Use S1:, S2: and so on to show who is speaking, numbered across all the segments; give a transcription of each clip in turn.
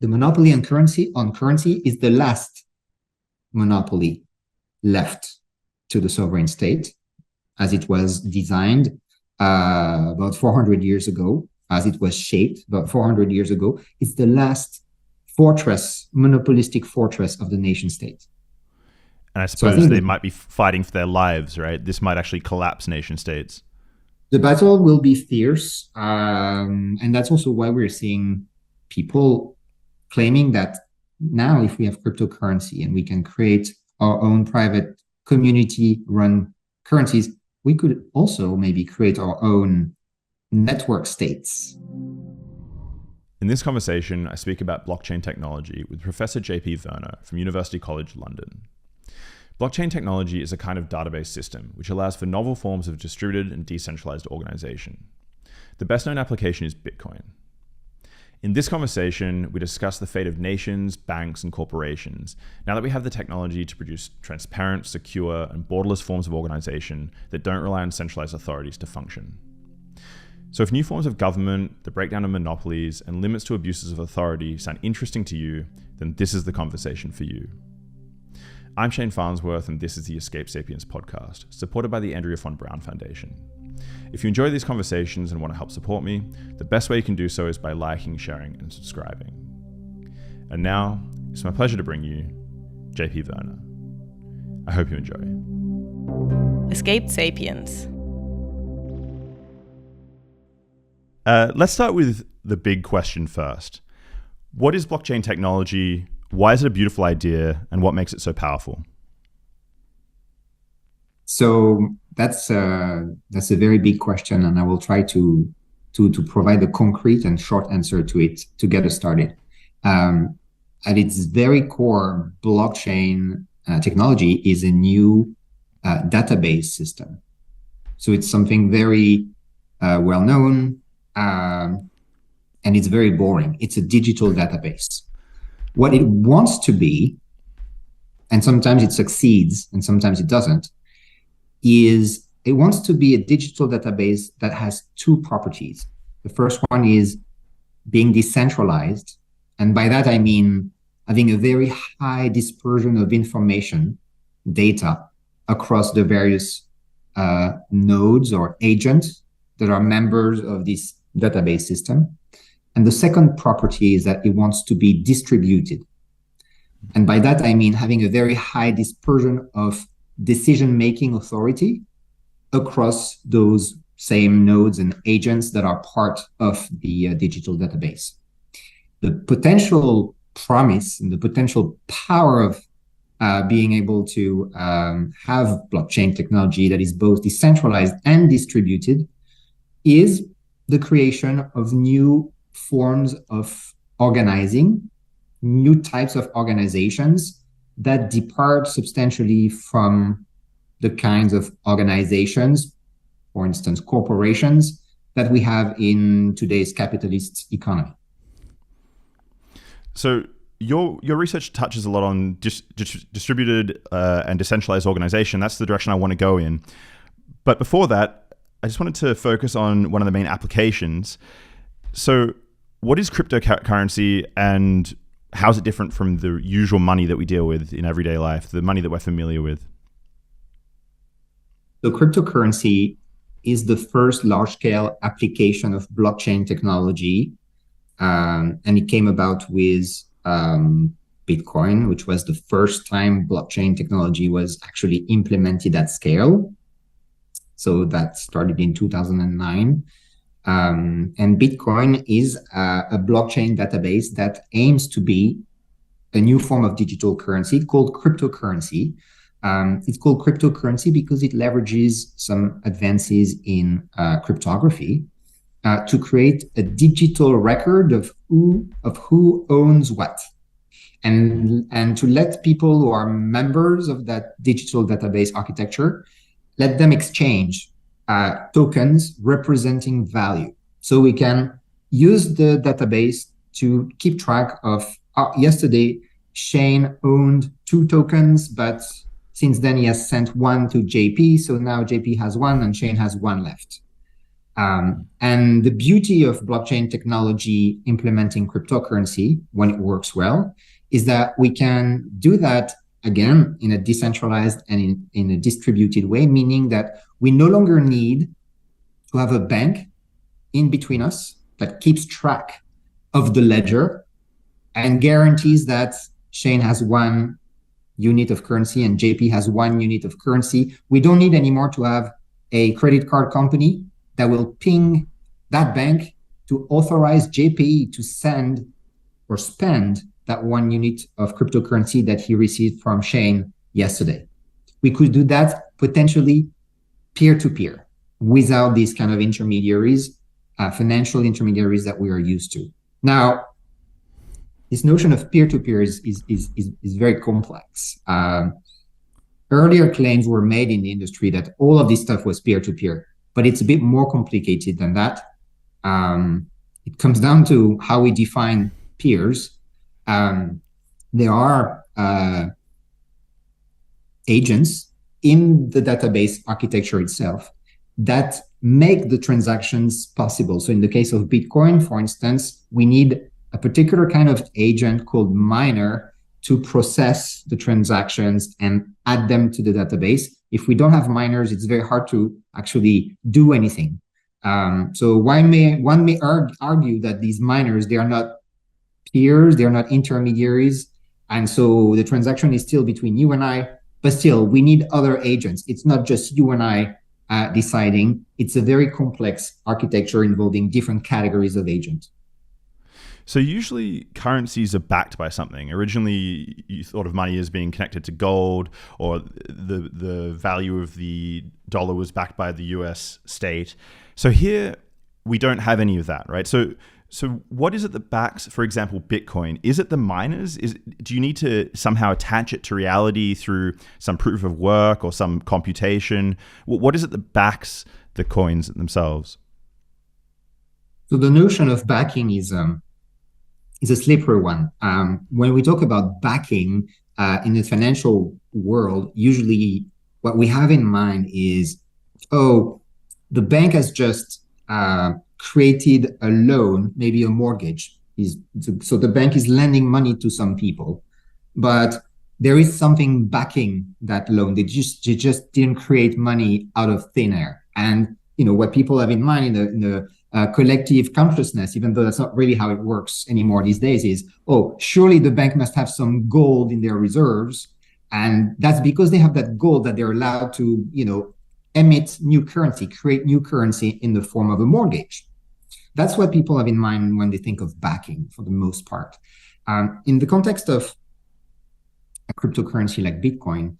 S1: the monopoly on currency is the last monopoly left to the sovereign state, as it was designed about 400 years ago, as it was shaped about 400 years ago. It's the last fortress, monopolistic fortress of the nation state.
S2: And I suppose they might be fighting for their lives, right? This might actually collapse nation states.
S1: The battle will be fierce. And that's also why we're seeing people claiming that now if we have cryptocurrency and we can create our own private community-run currencies, we could also maybe create our own network states.
S2: In this conversation, I speak about blockchain technology with Professor J.P. Vergne from University College London. Blockchain technology is a kind of database system which allows for novel forms of distributed and decentralized organization. The best known application is Bitcoin. In this conversation, we discuss the fate of nations, banks, and corporations now that we have the technology to produce transparent, secure, and borderless forms of organization that don't rely on centralized authorities to function. So if new forms of government, the breakdown of monopolies, and limits to abuses of authority sound interesting to you, then this is the conversation for you. I'm Shane Farnsworth, and this is the Escape Sapiens podcast, supported by the Andrea von Braun Foundation. If you enjoy these conversations and want to help support me, the best way you can do so is by liking, sharing, and subscribing. And now, it's my pleasure to bring you J.P. Vergne. I hope you enjoy.
S3: Escape Sapiens.
S2: Let's start with the big question first. What is blockchain technology? Why is it a beautiful idea, and what makes it so powerful?
S1: So that's a very big question, and I will try to provide a concrete and short answer to it to get us started. At its very core, blockchain technology is a new database system. So it's something very well known, and it's very boring. It's a digital database. What it wants to be, and sometimes it succeeds and sometimes it doesn't, is it wants to be a digital database that has two properties. The first one is being decentralized. And by that, I mean having a very high dispersion of information, data, across the various nodes or agents that are members of this database system. And the second property is that it wants to be distributed. And by that, I mean having a very high dispersion of decision-making authority across those same nodes and agents that are part of the digital database. The potential promise and the potential power of being able to have blockchain technology that is both decentralized and distributed is the creation of new forms of organizing, new types of organizations that depart substantially from the kinds of organizations, for instance, corporations, that we have in today's capitalist economy.
S2: So your research touches a lot on distributed and decentralized organization. That's the direction I want to go in. But before that, I just wanted to focus on one of the main applications. So what is cryptocurrency, and how is it different from the usual money that we deal with in everyday life, the money that we're familiar with?
S1: So cryptocurrency is the first large-scale application of blockchain technology, and it came about with Bitcoin, which was the first time blockchain technology was actually implemented at scale. So that started in 2009. And Bitcoin is a blockchain database that aims to be a new form of digital currency called cryptocurrency. It's called cryptocurrency because it leverages some advances in cryptography to create a digital record of who owns what, and to let people who are members of that digital database architecture, let them exchange tokens representing value. So we can use the database to keep track of, yesterday, Shane owned 2 tokens, but since then he has sent one to JP. So now JP has 1 and Shane has 1 left. And the beauty of blockchain technology implementing cryptocurrency, when it works well, is that we can do that again in a decentralized and in a distributed way, meaning that we no longer need to have a bank in between us that keeps track of the ledger and guarantees that Shane has one unit of currency and JP has one unit of currency. We don't need anymore to have a credit card company that will ping that bank to authorize JP to send or spend that one unit of cryptocurrency that he received from Shane yesterday. We could do that potentially peer-to-peer without these kind of intermediaries, financial intermediaries that we are used to. Now, this notion of peer-to-peer is very complex. Earlier claims were made in the industry that all of this stuff was peer-to-peer, but it's a bit more complicated than that. It comes down to how we define peers. There are agents in the database architecture itself that make the transactions possible. So in the case of Bitcoin, for instance, we need a particular kind of agent called miner to process the transactions and add them to the database. If we don't have miners, it's very hard to actually do anything. So one may argue that these miners, they are not peers, they are not intermediaries. And so the transaction is still between you and I, but still we need other agents. It's not just you and I deciding. It's a very complex architecture involving different categories of agents.
S2: So usually currencies are backed by something. Originally, you thought of money as being connected to gold, or the value of the dollar was backed by the US state. So here we don't have any of that, right? So what is it that backs, for example, Bitcoin? Is it the miners? Do you need to somehow attach it to reality through some proof of work or some computation? What is it that backs the coins themselves?
S1: So the notion of backing is a slippery one. When we talk about backing in the financial world, usually what we have in mind is, the bank has just created a loan, maybe a mortgage. So the bank is lending money to some people, but there is something backing that loan. They just didn't create money out of thin air. And what people have in mind in the collective consciousness, even though that's not really how it works anymore these days, is, surely the bank must have some gold in their reserves. And that's because they have that gold that they're allowed to, emit new currency, create new currency in the form of a mortgage. That's what people have in mind when they think of backing, for the most part. In the context of a cryptocurrency like Bitcoin,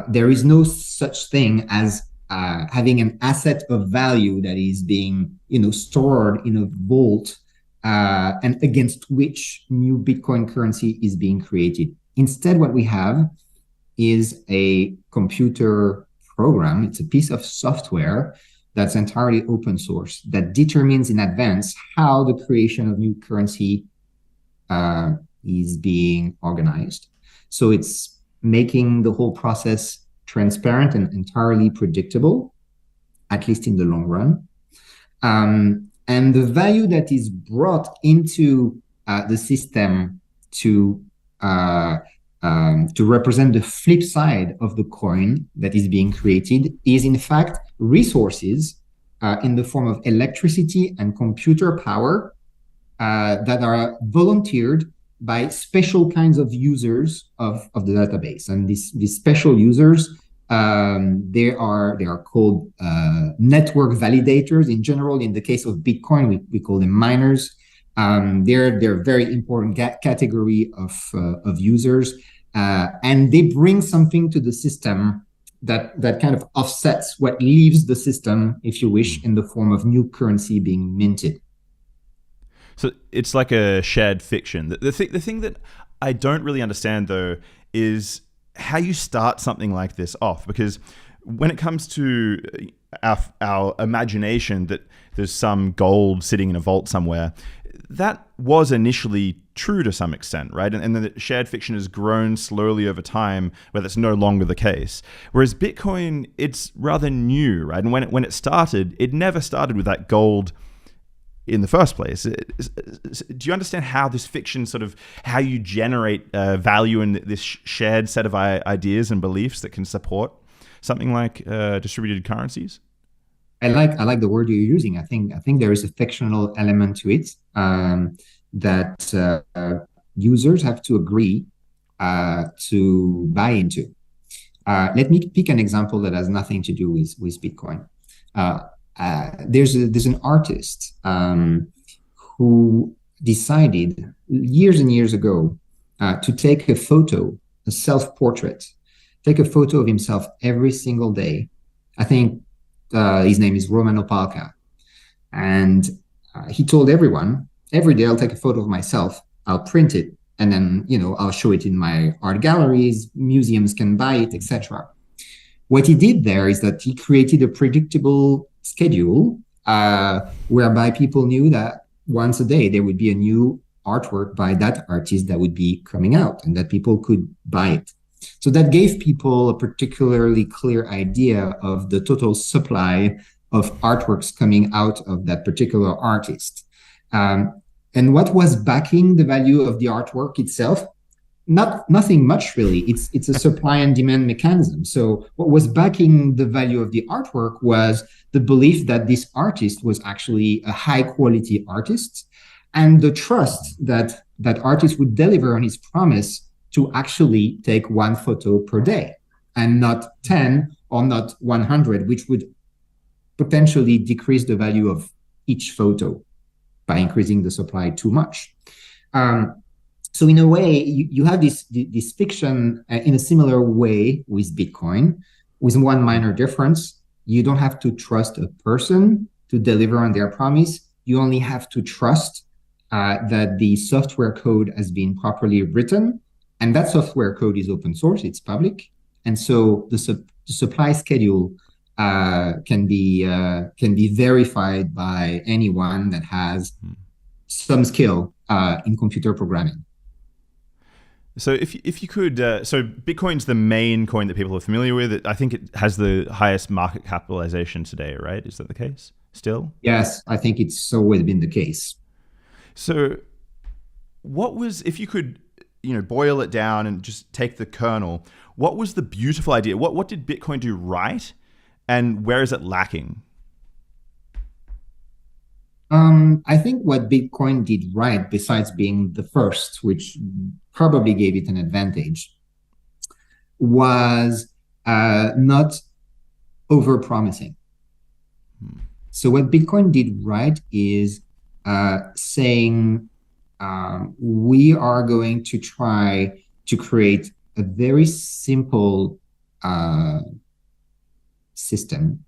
S1: there is no such thing as having an asset of value that is being, stored in a vault and against which new Bitcoin currency is being created. Instead, what we have is a computer program. It's a piece of software that's entirely open source that determines in advance how the creation of new currency is being organized. So it's making the whole process transparent and entirely predictable, at least in the long run. And the value that is brought into the system to represent the flip side of the coin that is being created is in fact resources in the form of electricity and computer power that are volunteered by special kinds of users of the database. And these special users, they are called network validators. In general, in the case of Bitcoin, we call them miners. They're a very important category of users, and they bring something to the system that kind of offsets what leaves the system, if you wish, in the form of new currency being minted.
S2: So it's like a shared fiction. The thing that I don't really understand, though, is how you start something like this off. Because when it comes to our imagination that there's some gold sitting in a vault somewhere, that was initially true to some extent, right? And then the shared fiction has grown slowly over time, where that's no longer the case. Whereas Bitcoin, it's rather new, right? And when it started, it never started with that gold in the first place. Do you understand how this fiction how you generate value in this shared set of ideas and beliefs that can support something like distributed currencies?
S1: I like the word you're using. I think there is a fictional element to it that users have to agree to buy into. Let me pick an example that has nothing to do with Bitcoin. There's an artist who decided years and years ago to take a photo, a self-portrait, take a photo of himself every single day. I think his name is Romano Palca. And he told everyone, every day I'll take a photo of myself, I'll print it, and then, I'll show it in my art galleries, museums can buy it, etc. What he did there is that he created a predictable schedule whereby people knew that once a day there would be a new artwork by that artist that would be coming out and that people could buy it. So that gave people a particularly clear idea of the total supply of artworks coming out of that particular artist. And what was backing the value of the artwork itself? Nothing much really. It's a supply and demand mechanism. So what was backing the value of the artwork was the belief that this artist was actually a high quality artist, and the trust that that artist would deliver on his promise to actually take one photo per day and not 10 or not 100, which would potentially decrease the value of each photo by increasing the supply too much. So in a way, you have this fiction in a similar way with Bitcoin, with one minor difference. You don't have to trust a person to deliver on their promise. You only have to trust that the software code has been properly written. And that software code is open source, it's public. And so the supply schedule can be verified by anyone that has some skill in computer programming.
S2: So if you could, so Bitcoin's the main coin that people are familiar with. I think it has the highest market capitalization today, right? Is that the case still?
S1: Yes, I think it's always been the case.
S2: So what was, if you could, boil it down and just take the kernel, what was the beautiful idea? What did Bitcoin do right, and where is it lacking?
S1: I think what Bitcoin did right, besides being the first, which probably gave it an advantage, was not over-promising. So what Bitcoin did right is saying, we are going to try to create a very simple system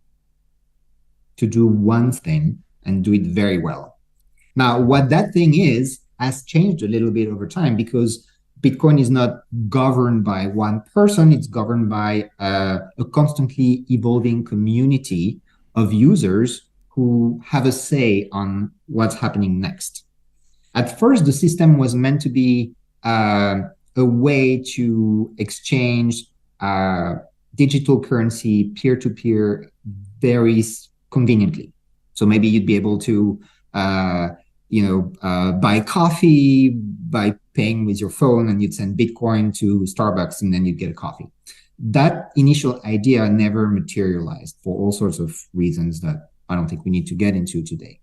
S1: to do one thing and do it very well. Now, what that thing is has changed a little bit over time, because Bitcoin is not governed by one person. It's governed by a constantly evolving community of users who have a say on what's happening next. At first, the system was meant to be a way to exchange digital currency peer-to-peer very conveniently. So maybe you'd be able to, buy coffee by paying with your phone, and you'd send Bitcoin to Starbucks, and then you'd get a coffee. That initial idea never materialized for all sorts of reasons that I don't think we need to get into today.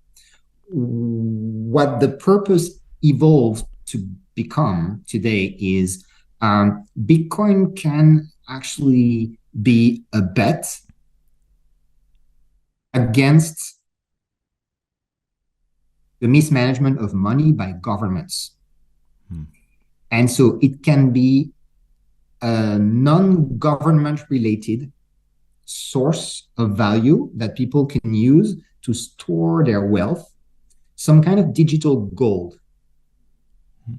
S1: What the purpose evolved to become today is Bitcoin can actually be a bet against the mismanagement of money by governments. And so it can be a non-government related source of value that people can use to store their wealth, some kind of digital gold,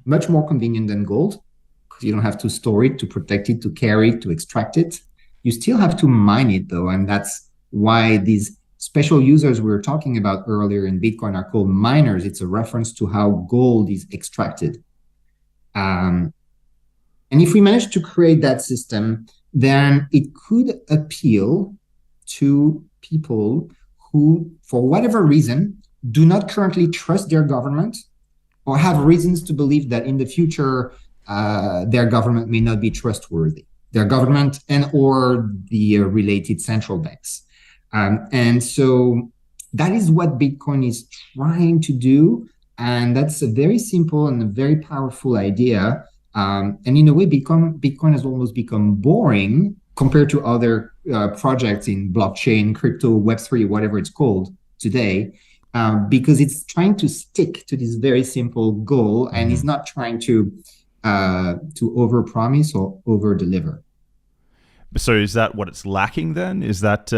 S1: much more convenient than gold, because you don't have to store it, to protect it, to carry it, to extract it. You still have to mine it though, and that's why these special users we were talking about earlier in Bitcoin are called miners. It's a reference to how gold is extracted. And if we manage to create that system, then it could appeal to people who, for whatever reason, do not currently trust their government or have reasons to believe that in the future their government may not be trustworthy, their government and or the related central banks. And so that is what Bitcoin is trying to do. And that's a very simple and a very powerful idea. And in a way, Bitcoin has almost become boring compared to other projects in blockchain, crypto, Web3, whatever it's called today, because it's trying to stick to this very simple goal and is not trying to overpromise or over-deliver.
S2: So is that what it's lacking then? Is that,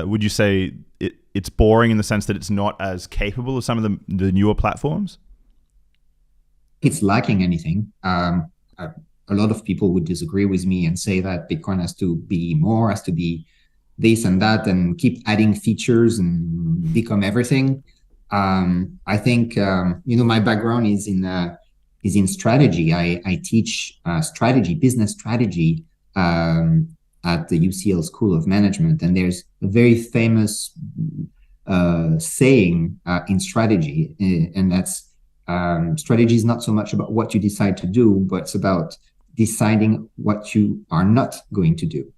S2: would you say it's boring in the sense that it's not as capable as some of the newer platforms?
S1: It's lacking anything. A lot of people would disagree with me and say that Bitcoin has to be more, has to be this and that, and keep adding features and become everything. I think, my background is in strategy. I teach strategy, business strategy, at the UCL School of Management. And there's a very famous saying in strategy, and that's strategy is not so much about what you decide to do, but it's about deciding what you are not going to do.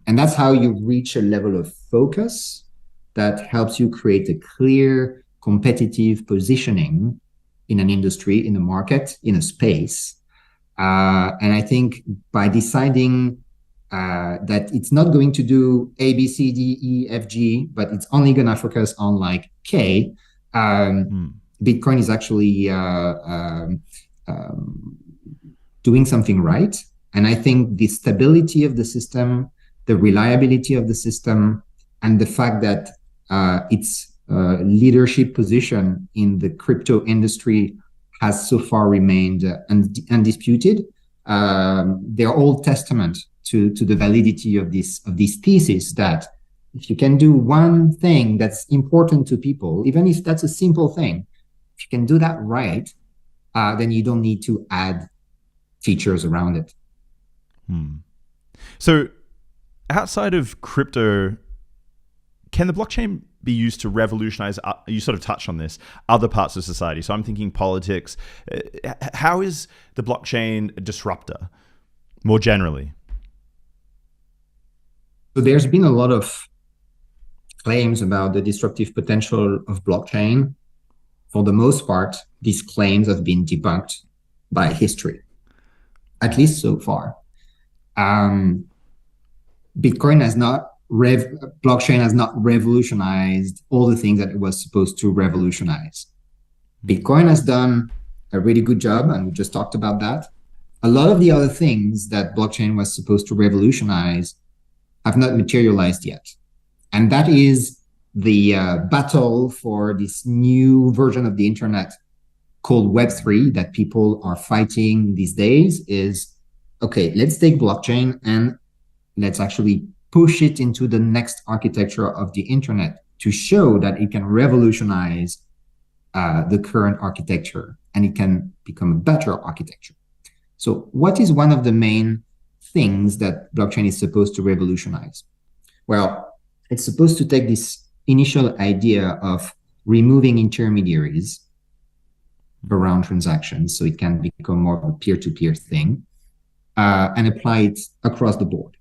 S1: And that's how you reach a level of focus that helps you create a clear competitive positioning in an industry, in a market, in a space. And I think by deciding that it's not going to do A, B, C, D, E, F, G, but it's only going to focus on like K, Bitcoin is actually doing something right. And I think the stability of the system, the reliability of the system, and the fact that its leadership position in the crypto industry has so far remained undisputed, they're all testament to the validity of this thesis that if you can do one thing that's important to people, even if that's a simple thing, if you can do that right, then you don't need to add features around it.
S2: So outside of crypto, can the blockchain be used to revolutionize, you sort of touched on this, other parts of society? So I'm thinking politics. How is the blockchain a disruptor more generally?
S1: So there's been a lot of claims about the disruptive potential of blockchain. For the most part, these claims have been debunked by history, at least so far. Blockchain has not revolutionized all the things that it was supposed to revolutionize. Bitcoin has done a really good job, and we just talked about that. A lot of the other things that blockchain was supposed to revolutionize have not materialized yet. And that is the battle for this new version of the internet called Web3 that people are fighting these days is, okay, let's take blockchain and let's actually push it into the next architecture of the internet to show that it can revolutionize the current architecture and it can become a better architecture. So what is one of the main things that blockchain is supposed to revolutionize? Well, it's supposed to take this initial idea of removing intermediaries around transactions so it can become more of a peer-to-peer thing and apply it across the board.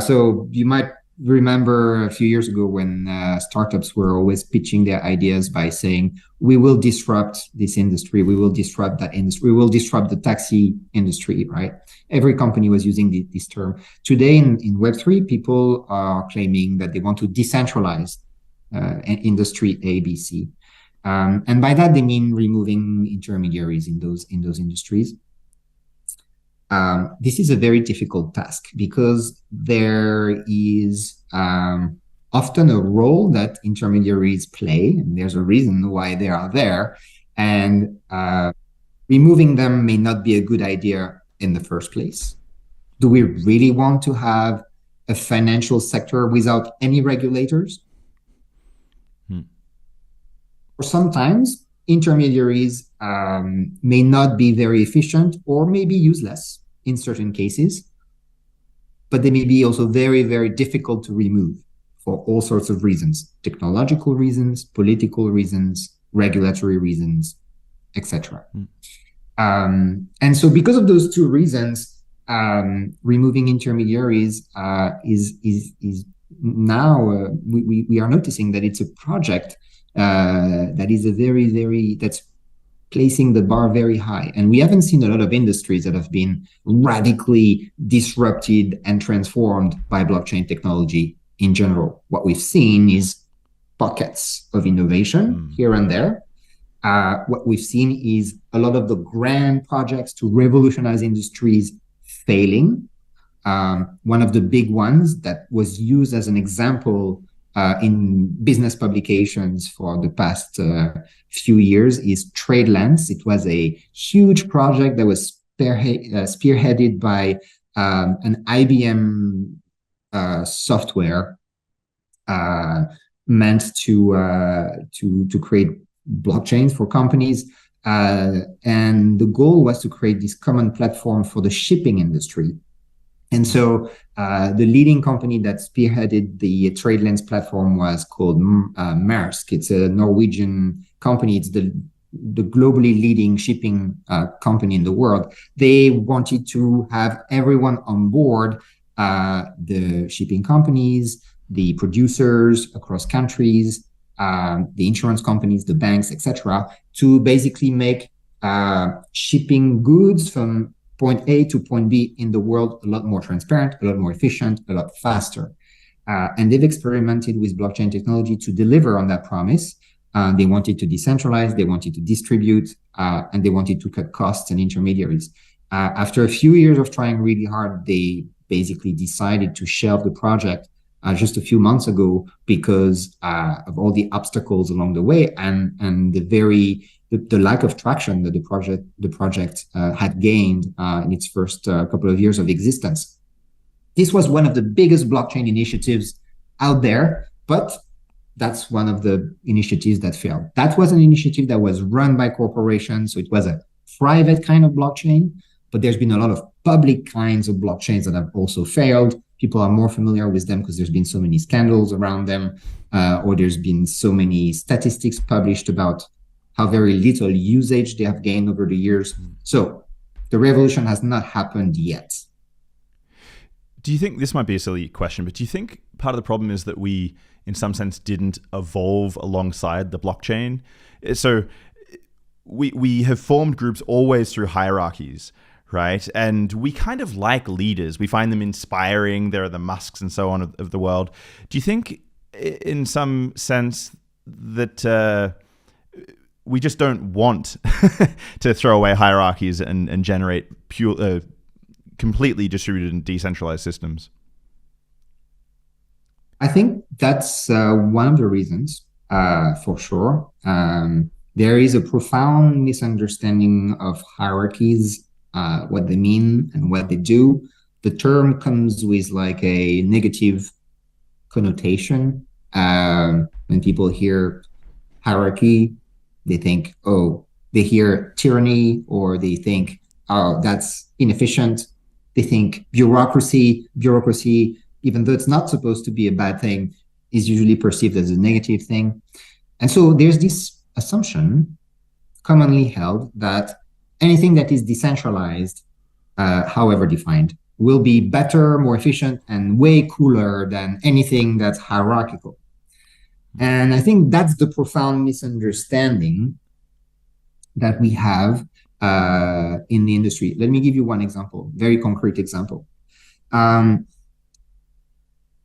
S1: So you might remember a few years ago when startups were always pitching their ideas by saying, we will disrupt this industry, we will disrupt that industry, we will disrupt the taxi industry, right? Every company was using this term. Today in Web3, people are claiming that they want to decentralize industry A, B, C. And by that, they mean removing intermediaries in those industries. This is a very difficult task because there is often a role that intermediaries play, and there's a reason why they are there, and removing them may not be a good idea in the first place. Do we really want to have a financial sector without any regulators? Or sometimes intermediaries may not be very efficient or may be useless in certain cases, but they may be also very, very difficult to remove for all sorts of reasons, technological reasons, political reasons, regulatory reasons, etc. And so because of those two reasons, removing intermediaries is now we are noticing that it's a project that is a very that's placing the bar very high. And we haven't seen a lot of industries that have been radically disrupted and transformed by blockchain technology in general. What we've seen is pockets of innovation here and there. What we've seen is a lot of the grand projects to revolutionize industries failing. One of the big ones that was used as an example in business publications for the past few years is TradeLens. It was a huge project that was spearheaded by an IBM software meant to create blockchains for companies. And the goal was to create this common platform for the shipping industry. And so the leading company that spearheaded the TradeLens platform was called Maersk. It's a Norwegian company. It's the globally leading shipping company in the world. They wanted to have everyone on board, the shipping companies, the producers across countries, the insurance companies, the banks, etc., to basically make shipping goods from point A to point B in the world a lot more transparent, a lot more efficient, a lot faster. And they've experimented with blockchain technology to deliver on that promise. They wanted to decentralize, they wanted to distribute, and they wanted to cut costs and intermediaries. After a few years of trying really hard, they basically decided to shelve the project just a few months ago because of all the obstacles along the way and the lack of traction that the project had gained in its first couple of years of existence. This was one of the biggest blockchain initiatives out there, but that's one of the initiatives that failed. That was an initiative that was run by corporations, so it was a private kind of blockchain, but there's been a lot of public kinds of blockchains that have also failed. People are more familiar with them because there's been so many scandals around them, or there's been so many statistics published about how very little usage they have gained over the years. So the revolution has not happened yet.
S2: Do you think, this might be a silly question, but do you think part of the problem is that we, in some sense, didn't evolve alongside the blockchain? So we have formed groups always through hierarchies, right? And we kind of like leaders. We find them inspiring. There are the Musks and so on of the world. Do you think, in some sense, that we just don't want to throw away hierarchies and generate pure, completely distributed and decentralized systems?
S1: I think that's one of the reasons, for sure. There is a profound misunderstanding of hierarchies, what they mean and what they do. The term comes with like a negative connotation. When people hear hierarchy, they think, oh, they hear tyranny, or they think, oh, that's inefficient. They think bureaucracy, even though it's not supposed to be a bad thing, is usually perceived as a negative thing. And so there's this assumption commonly held that anything that is decentralized, however defined, will be better, more efficient, and way cooler than anything that's hierarchical. And I think that's the profound misunderstanding that we have in the industry. Let me give you one example, very concrete example.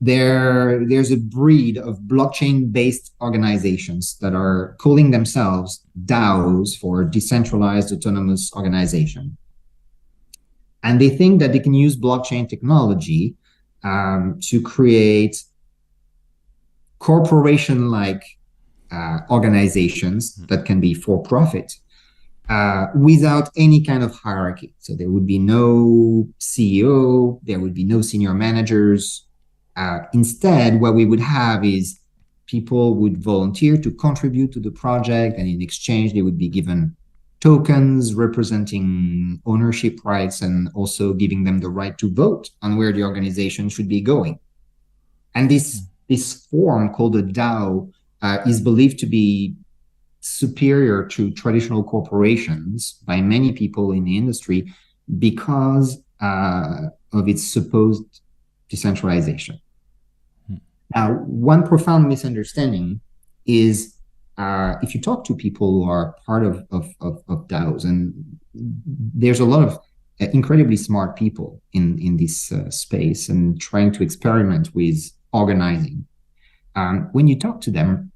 S1: There's a breed of blockchain-based organizations that are calling themselves DAOs, for decentralized autonomous organization. And they think that they can use blockchain technology to create corporation-like organizations that can be for profit without any kind of hierarchy. So there would be no CEO, there would be no senior managers. Instead, what we would have is people would volunteer to contribute to the project, and in exchange, they would be given tokens representing ownership rights and also giving them the right to vote on where the organization should be going. And this form called a DAO is believed to be superior to traditional corporations by many people in the industry because of its supposed decentralization. Now, one profound misunderstanding is if you talk to people who are part of DAOs, and there's a lot of incredibly smart people in this space and trying to experiment with organizing. When you talk to them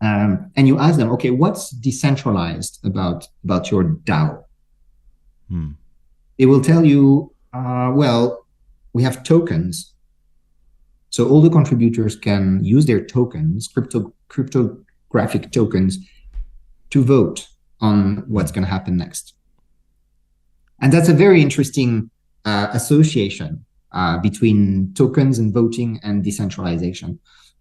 S1: and you ask them, okay, what's decentralized about your DAO? They will tell you, well, we have tokens. So all the contributors can use their tokens, cryptographic tokens, to vote on what's going to happen next. And that's a very interesting association between tokens and voting and decentralization.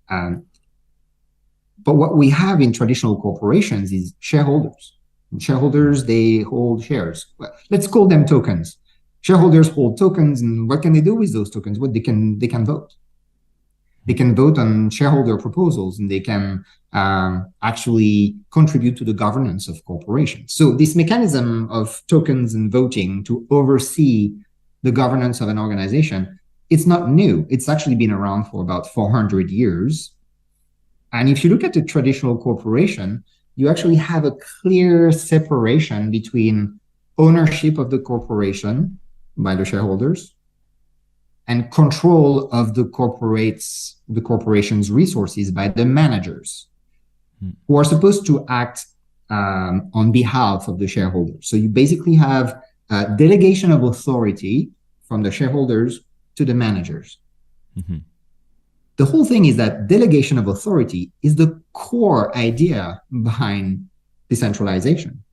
S1: But what we have in traditional corporations is shareholders. And shareholders, they hold shares. Well, let's call them tokens. Shareholders hold tokens, and what can they do with those tokens? Well, they can vote. They can vote on shareholder proposals, and they can actually contribute to the governance of corporations. So this mechanism of tokens and voting to oversee the governance of an organization, it's not new. It's actually been around for about 400 years. And if you look at the traditional corporation, you actually have a clear separation between ownership of the corporation by the shareholders and control of the corporation's resources by the managers, who are supposed to act on behalf of the shareholders. So you basically have a delegation of authority from the shareholders to the managers. The whole thing is that delegation of authority is the core idea behind decentralization.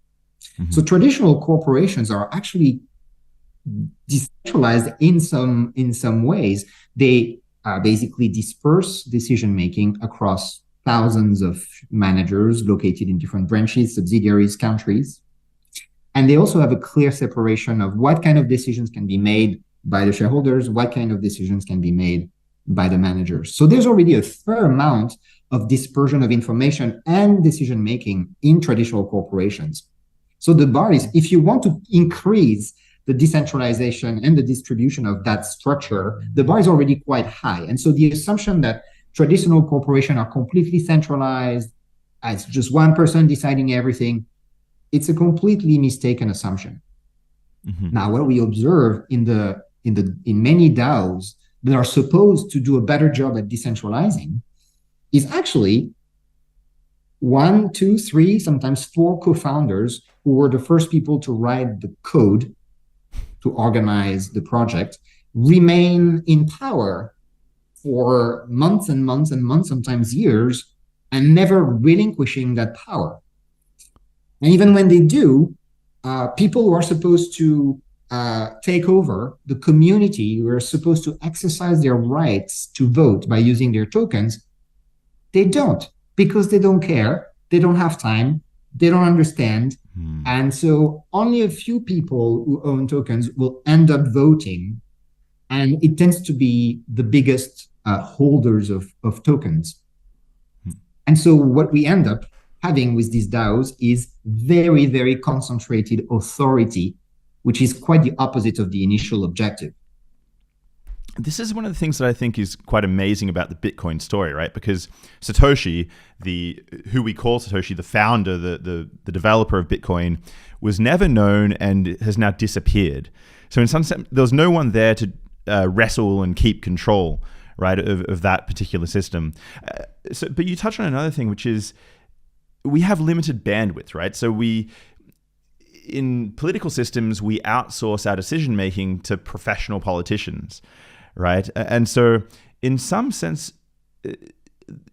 S1: So traditional corporations are actually decentralized in some ways. They basically disperse decision-making across thousands of managers located in different branches, subsidiaries, countries. And they also have a clear separation of what kind of decisions can be made by the shareholders, what kind of decisions can be made by the managers. So there's already a fair amount of dispersion of information and decision-making in traditional corporations. So the bar is, if you want to increase the decentralization and the distribution of that structure, the bar is already quite high. And so the assumption that traditional corporations are completely centralized, as just one person deciding everything, it's a completely mistaken assumption. Now, what we observe in many DAOs that are supposed to do a better job at decentralizing is actually 1, 2, 3, sometimes 4 co-founders who were the first people to write the code to organize the project, remain in power for months and months and months, sometimes years, and never relinquishing that power. And even when they do, people who are supposed to take over the community, who are supposed to exercise their rights to vote by using their tokens, they don't, because they don't care, they don't have time, they don't understand. And so only a few people who own tokens will end up voting, and it tends to be the biggest holders of tokens. And so what we end up having with these DAOs is very, very concentrated authority, which is quite the opposite of the initial objective.
S2: This is one of the things that I think is quite amazing about the Bitcoin story, right? Because Satoshi, who we call Satoshi, the founder, the developer of Bitcoin, was never known and has now disappeared. So in some sense, there was no one there to wrestle and keep control, right, of that particular system. But you touched on another thing, which is we have limited bandwidth, right? So in political systems, we outsource our decision-making to professional politicians, right? And so in some sense,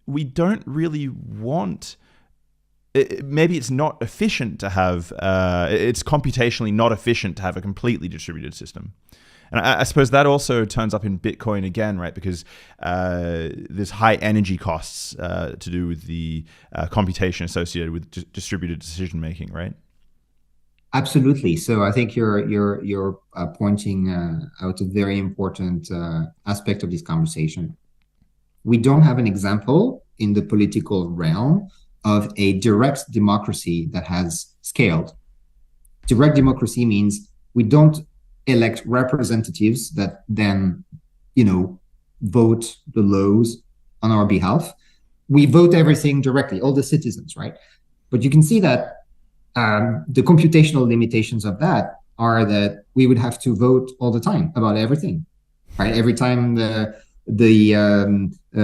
S2: we don't really want, maybe it's not efficient to have, it's computationally not efficient to have a completely distributed system. And I suppose that also turns up in Bitcoin again, right? Because there's high energy costs to do with the computation associated with distributed decision making, right?
S1: Absolutely. So I think you're pointing out a very important aspect of this conversation. We don't have an example in the political realm of a direct democracy that has scaled. Direct democracy means we don't elect representatives that then, vote the laws on our behalf. We vote everything directly, all the citizens, right? But you can see that the computational limitations of that are that we would have to vote all the time about everything, right? Every time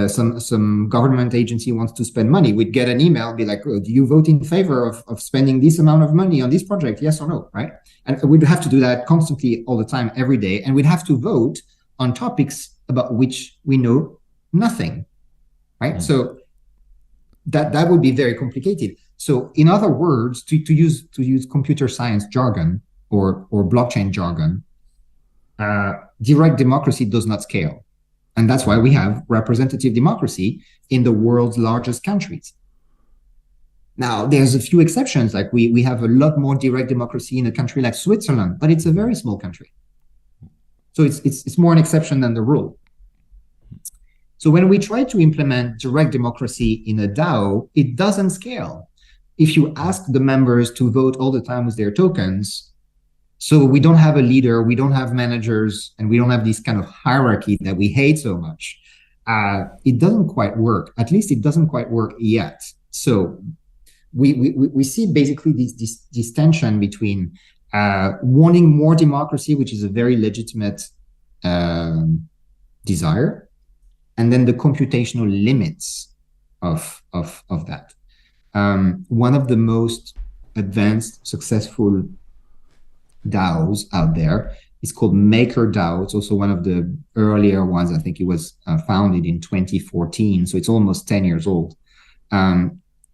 S1: some government agency wants to spend money, we'd get an email, be like, oh, do you vote in favor of spending this amount of money on this project? Yes or no, right? And we'd have to do that constantly all the time, every day. And we'd have to vote on topics about which we know nothing, right? Mm-hmm. So that would be very complicated. So in other words, to use computer science jargon or blockchain jargon, direct democracy does not scale. And that's why we have representative democracy in the world's largest countries. Now, there's a few exceptions, like we have a lot more direct democracy in a country like Switzerland, but it's a very small country. So it's more an exception than the rule. So when we try to implement direct democracy in a DAO, it doesn't scale. If you ask the members to vote all the time with their tokens, so we don't have a leader, we don't have managers, and we don't have this kind of hierarchy that we hate so much, it doesn't quite work. At least it doesn't quite work yet. So we see basically this tension between wanting more democracy, which is a very legitimate desire, and then the computational limits of that. One of the most advanced, successful DAOs out there is called MakerDAO. It's also one of the earlier ones. I think it was founded in 2014, so it's almost 10 years old.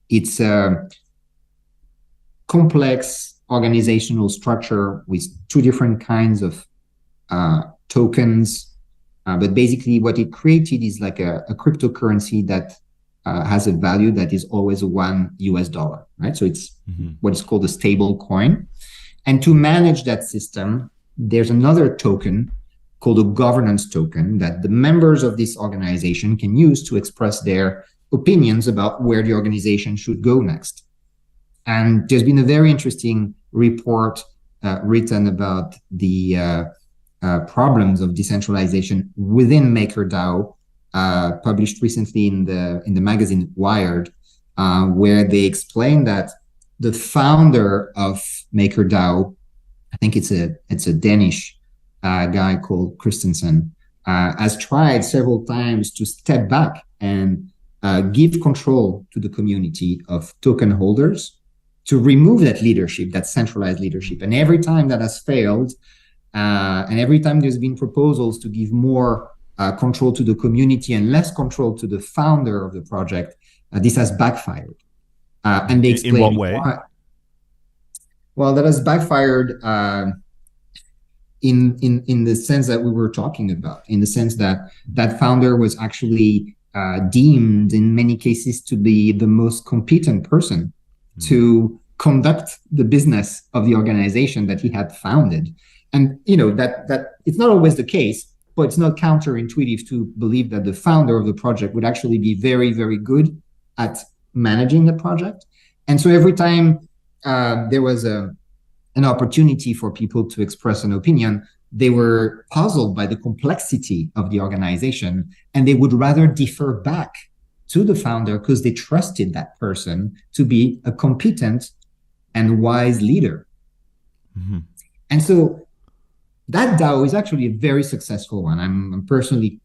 S1: It's a complex organizational structure with two different kinds of tokens. But basically what it created is like a cryptocurrency that has a value that is always $1, right? So it's what is called a stable coin. And to manage that system, there's another token called a governance token that the members of this organization can use to express their opinions about where the organization should go next. And there's been a very interesting report written about the problems of decentralization within MakerDAO, published recently in the magazine Wired, where they explain that the founder of MakerDAO, I think it's a Danish guy called Christensen, has tried several times to step back and give control to the community of token holders to remove that leadership, that centralized leadership. And every time that has failed, and every time there's been proposals to give more control to the community and less control to the founder of the project, this has backfired. And they explain
S2: in what way?
S1: Well, that has backfired in the sense that we were talking about, in the sense that that founder was actually deemed in many cases to be the most competent person to conduct the business of the organization that he had founded. And that it's not always the case, but it's not counterintuitive to believe that the founder of the project would actually be very, very good at managing the project. And so every time there was an opportunity for people to express an opinion, they were puzzled by the complexity of the organization, and they would rather defer back to the founder because they trusted that person to be a competent and wise leader. Mm-hmm. And so that DAO is actually a very successful one. I'm personally,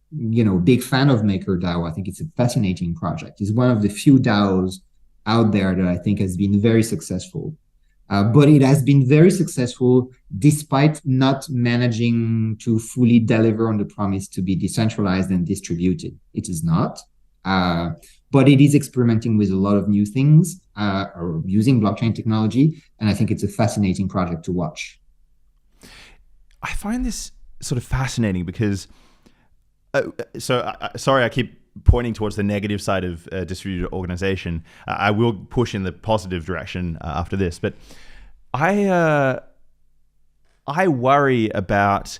S1: big fan of MakerDAO. I think it's a fascinating project. It's one of the few DAOs out there that I think has been very successful. But it has been very successful despite not managing to fully deliver on the promise to be decentralized and distributed. It is not. But it is experimenting with a lot of new things or using blockchain technology. And I think it's a fascinating project to watch.
S2: I find this sort of fascinating because, sorry, I keep pointing towards the negative side of distributed organization. I will push in the positive direction after this, but I worry about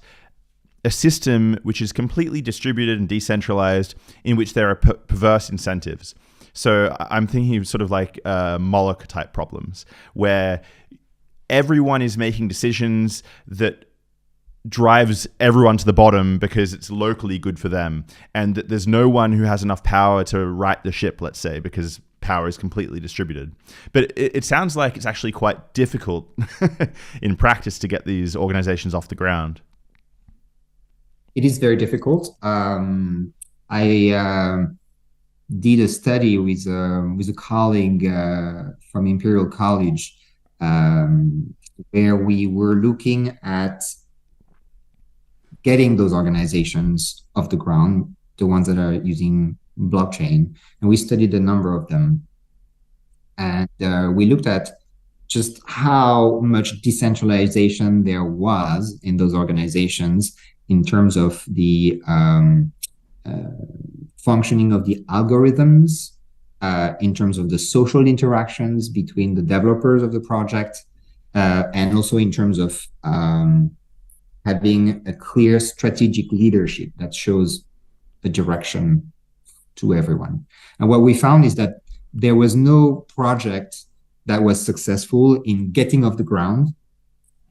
S2: a system which is completely distributed and decentralized, in which there are perverse incentives. So I'm thinking of sort of like Moloch type problems, where everyone is making decisions that drives everyone to the bottom because it's locally good for them, and that there's no one who has enough power to right the ship, let's say, because power is completely distributed. But it sounds like it's actually quite difficult in practice to get these organizations off the ground.
S1: It is very difficult. I did a study with a colleague from Imperial College, where we were looking at getting those organizations off the ground, the ones that are using blockchain, and we studied a number of them. And we looked at just how much decentralization there was in those organizations in terms of the functioning of the algorithms, in terms of the social interactions between the developers of the project, and also in terms of having a clear strategic leadership that shows a direction to everyone. And what we found is that there was no project that was successful in getting off the ground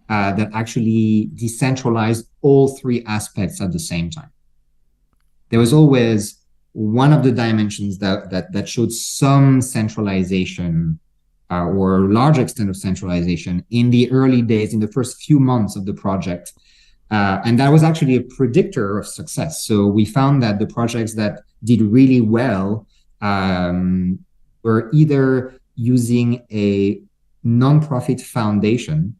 S1: that actually decentralized all three aspects at the same time. There was always one of the dimensions that showed some centralization or a large extent of centralization in the early days, in the first few months of the project. And that was actually a predictor of success. So we found that the projects that did really well were either using a nonprofit foundation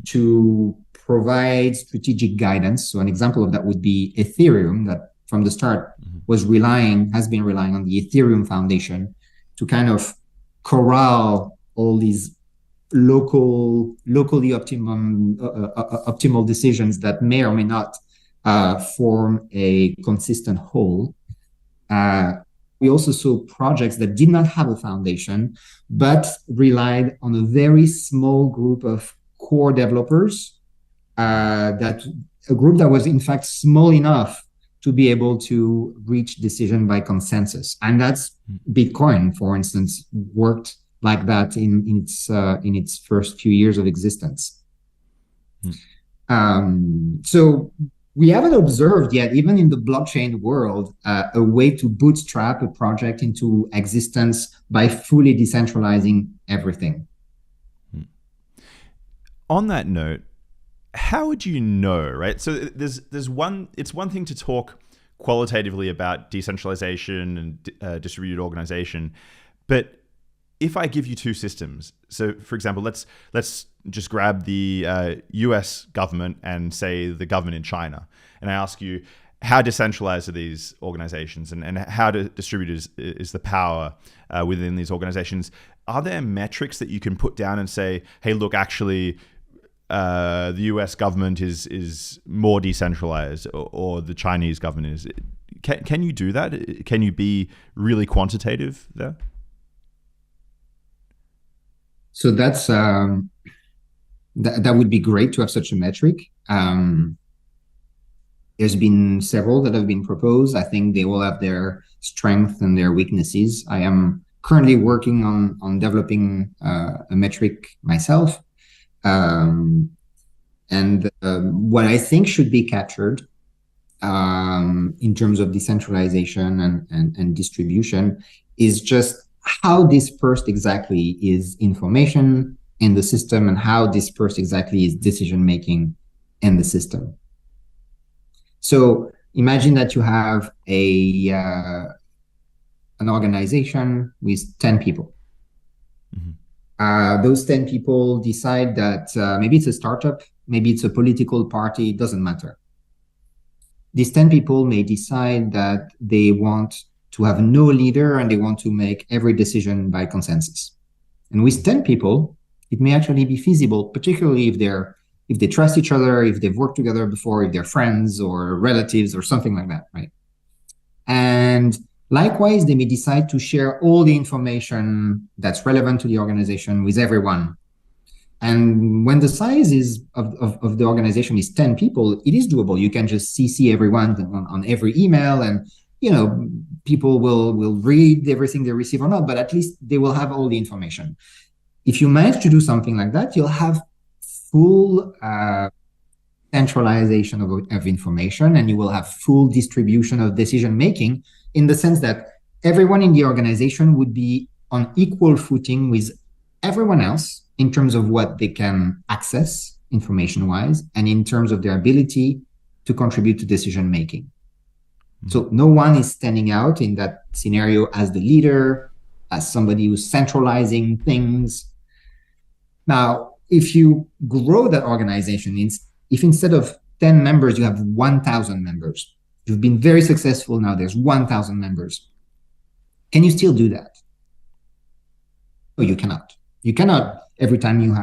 S1: to provide strategic guidance. So an example of that would be Ethereum, that from the start has been relying on the Ethereum Foundation to kind of corral all these locally optimal decisions that may or may not form a consistent whole. We also saw projects that did not have a foundation, but relied on a very small group of core developers, a group that was in fact small enough to be able to reach decision by consensus. And that's Bitcoin, for instance, worked like that in its first few years of existence. So we haven't observed yet, even in the blockchain world, a way to bootstrap a project into existence by fully decentralizing everything.
S2: On that note, how would you know, right? So it's one thing to talk qualitatively about decentralization and distributed organization, but if I give you two systems, so for example, let's just grab the US government and say the government in China, and I ask you, how decentralized are these organizations, and how distributed is the power within these organizations? Are there metrics that you can put down and say, hey, look, actually, the US government is more decentralized, or the Chinese government is? Can you do that? Can you be really quantitative there?
S1: So that's that would be great to have such a metric. There's been several that have been proposed. I think they all have their strengths and their weaknesses. I am currently working on developing a metric myself. And what I think should be captured in terms of decentralization and distribution is just how dispersed exactly is information in the system, and how dispersed exactly is decision-making in the system. So imagine that you have an organization with 10 people. Those 10 people decide that maybe it's a startup, maybe it's a political party, it doesn't matter. These 10 people may decide that they want to have no leader and they want to make every decision by consensus. And with 10 people, it may actually be feasible, particularly if they're if they trust each other, if they've worked together before, if they're friends or relatives or something like that, right? And likewise, they may decide to share all the information that's relevant to the organization with everyone. And when the size of the organization is 10 people, it is doable. You can just CC everyone on every email, and people will read everything they receive or not, but at least they will have all the information. If you manage to do something like that, you'll have full centralization of information, and you will have full distribution of decision making, in the sense that everyone in the organization would be on equal footing with everyone else in terms of what they can access information-wise and in terms of their ability to contribute to decision making. Mm-hmm. So no one is standing out in that scenario as the leader, as somebody who's centralizing things. Now, if you grow that organization, if instead of 10 members, you have 1,000 members, you've been very successful, now there's 1,000 members. Can you still do that? No, you cannot. You cannot, every time you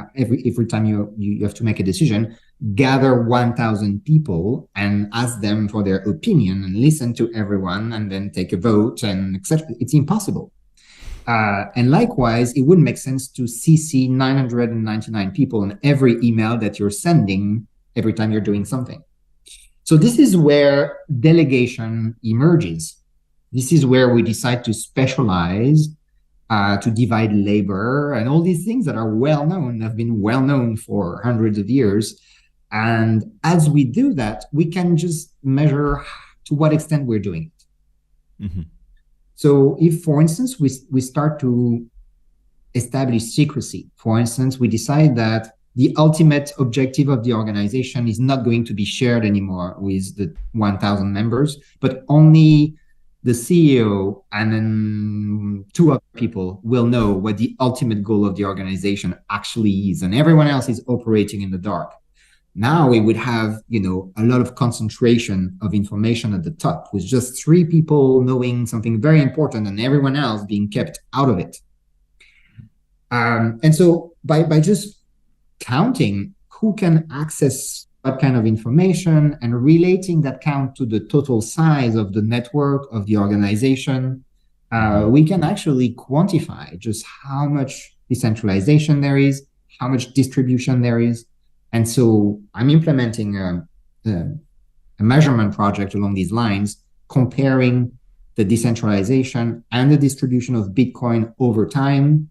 S1: have to make a decision, gather 1,000 people and ask them for their opinion and listen to everyone and then take a vote and etc. It's impossible. And likewise, it wouldn't make sense to CC 999 people in every email that you're sending every time you're doing something. So this is where delegation emerges. This is where we decide to specialize, to divide labor, and all these things that are well known, have been well known for hundreds of years. And as we do that, we can just measure to what extent we're doing it. Mm-hmm. So if, for instance, we start to establish secrecy, for instance, we decide that the ultimate objective of the organization is not going to be shared anymore with the 1,000 members, but only the CEO and then 2 other people will know what the ultimate goal of the organization actually is, and everyone else is operating in the dark. Now we would have, a lot of concentration of information at the top, with just 3 people knowing something very important and everyone else being kept out of it. And so by just counting who can access what kind of information and relating that count to the total size of the network of the organization, we can actually quantify just how much decentralization there is, how much distribution there is. And so I'm implementing a measurement project along these lines, comparing the decentralization and the distribution of Bitcoin over time,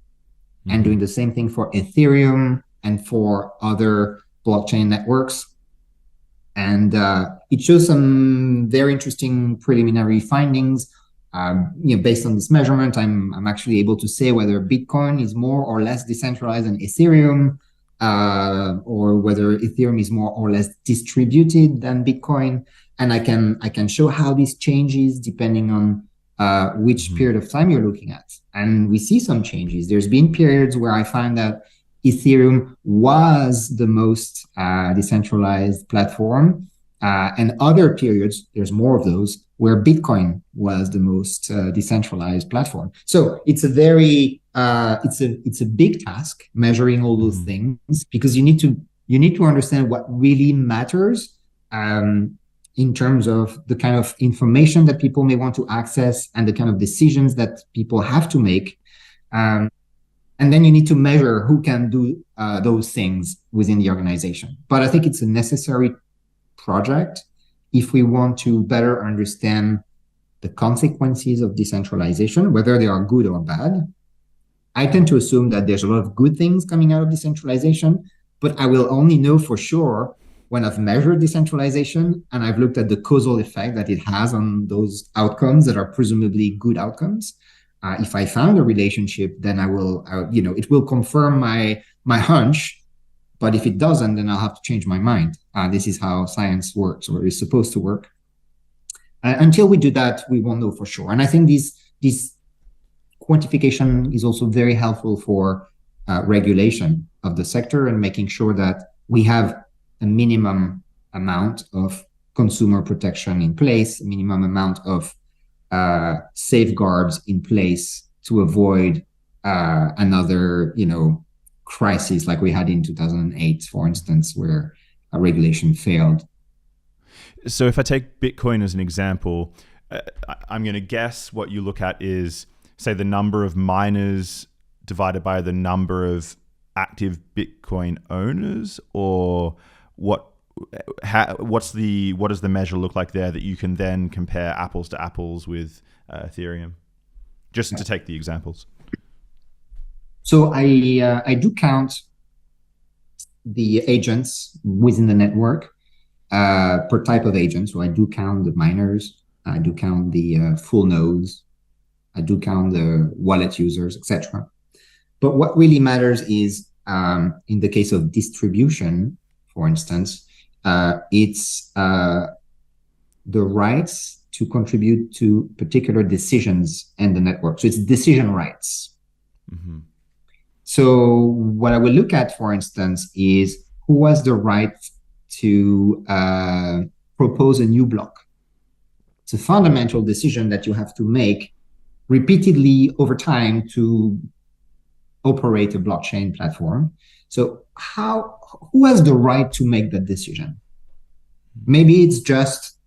S1: and doing the same thing for Ethereum and for other blockchain networks. And it shows some very interesting preliminary findings. Based on this measurement, I'm actually able to say whether Bitcoin is more or less decentralized than Ethereum, or whether Ethereum is more or less distributed than Bitcoin. And I can show how this changes depending on which period of time you're looking at. And we see some changes. There's been periods where I find that Ethereum was the most decentralized platform, and other periods, there's more of those, where Bitcoin was the most decentralized platform. So it's a very it's a big task measuring all those things, because you need to understand what really matters in terms of the kind of information that people may want to access and the kind of decisions that people have to make. And then you need to measure who can do those things within the organization. But I think it's a necessary project if we want to better understand the consequences of decentralization, whether they are good or bad. I tend to assume that there's a lot of good things coming out of decentralization, but I will only know for sure when I've measured decentralization and I've looked at the causal effect that it has on those outcomes that are presumably good outcomes. If I found a relationship, then it will confirm my hunch. But if it doesn't, then I'll have to change my mind. This is how science works, or is supposed to work. Until we do that, we won't know for sure. And I think this quantification is also very helpful for regulation of the sector and making sure that we have a minimum amount of consumer protection in place, a minimum amount of safeguards in place to avoid another, crisis like we had in 2008, for instance, where regulation failed.
S2: So if I take Bitcoin as an example, I'm going to guess what you look at is, say, the number of miners divided by the number of active Bitcoin owners, or what does the measure look like there that you can then compare apples to apples with Ethereum? Just to take the examples.
S1: So I do count the agents within the network per type of agent. So I do count the miners, I do count the full nodes, I do count the wallet users, etc. But what really matters is, in the case of distribution, for instance, it's the rights to contribute to particular decisions in the network. So it's decision rights.
S2: Mm-hmm.
S1: So what I will look at, for instance, is who has the right to propose a new block. It's a fundamental decision that you have to make repeatedly over time to operate a blockchain platform. So who has the right to make that decision? Maybe it's just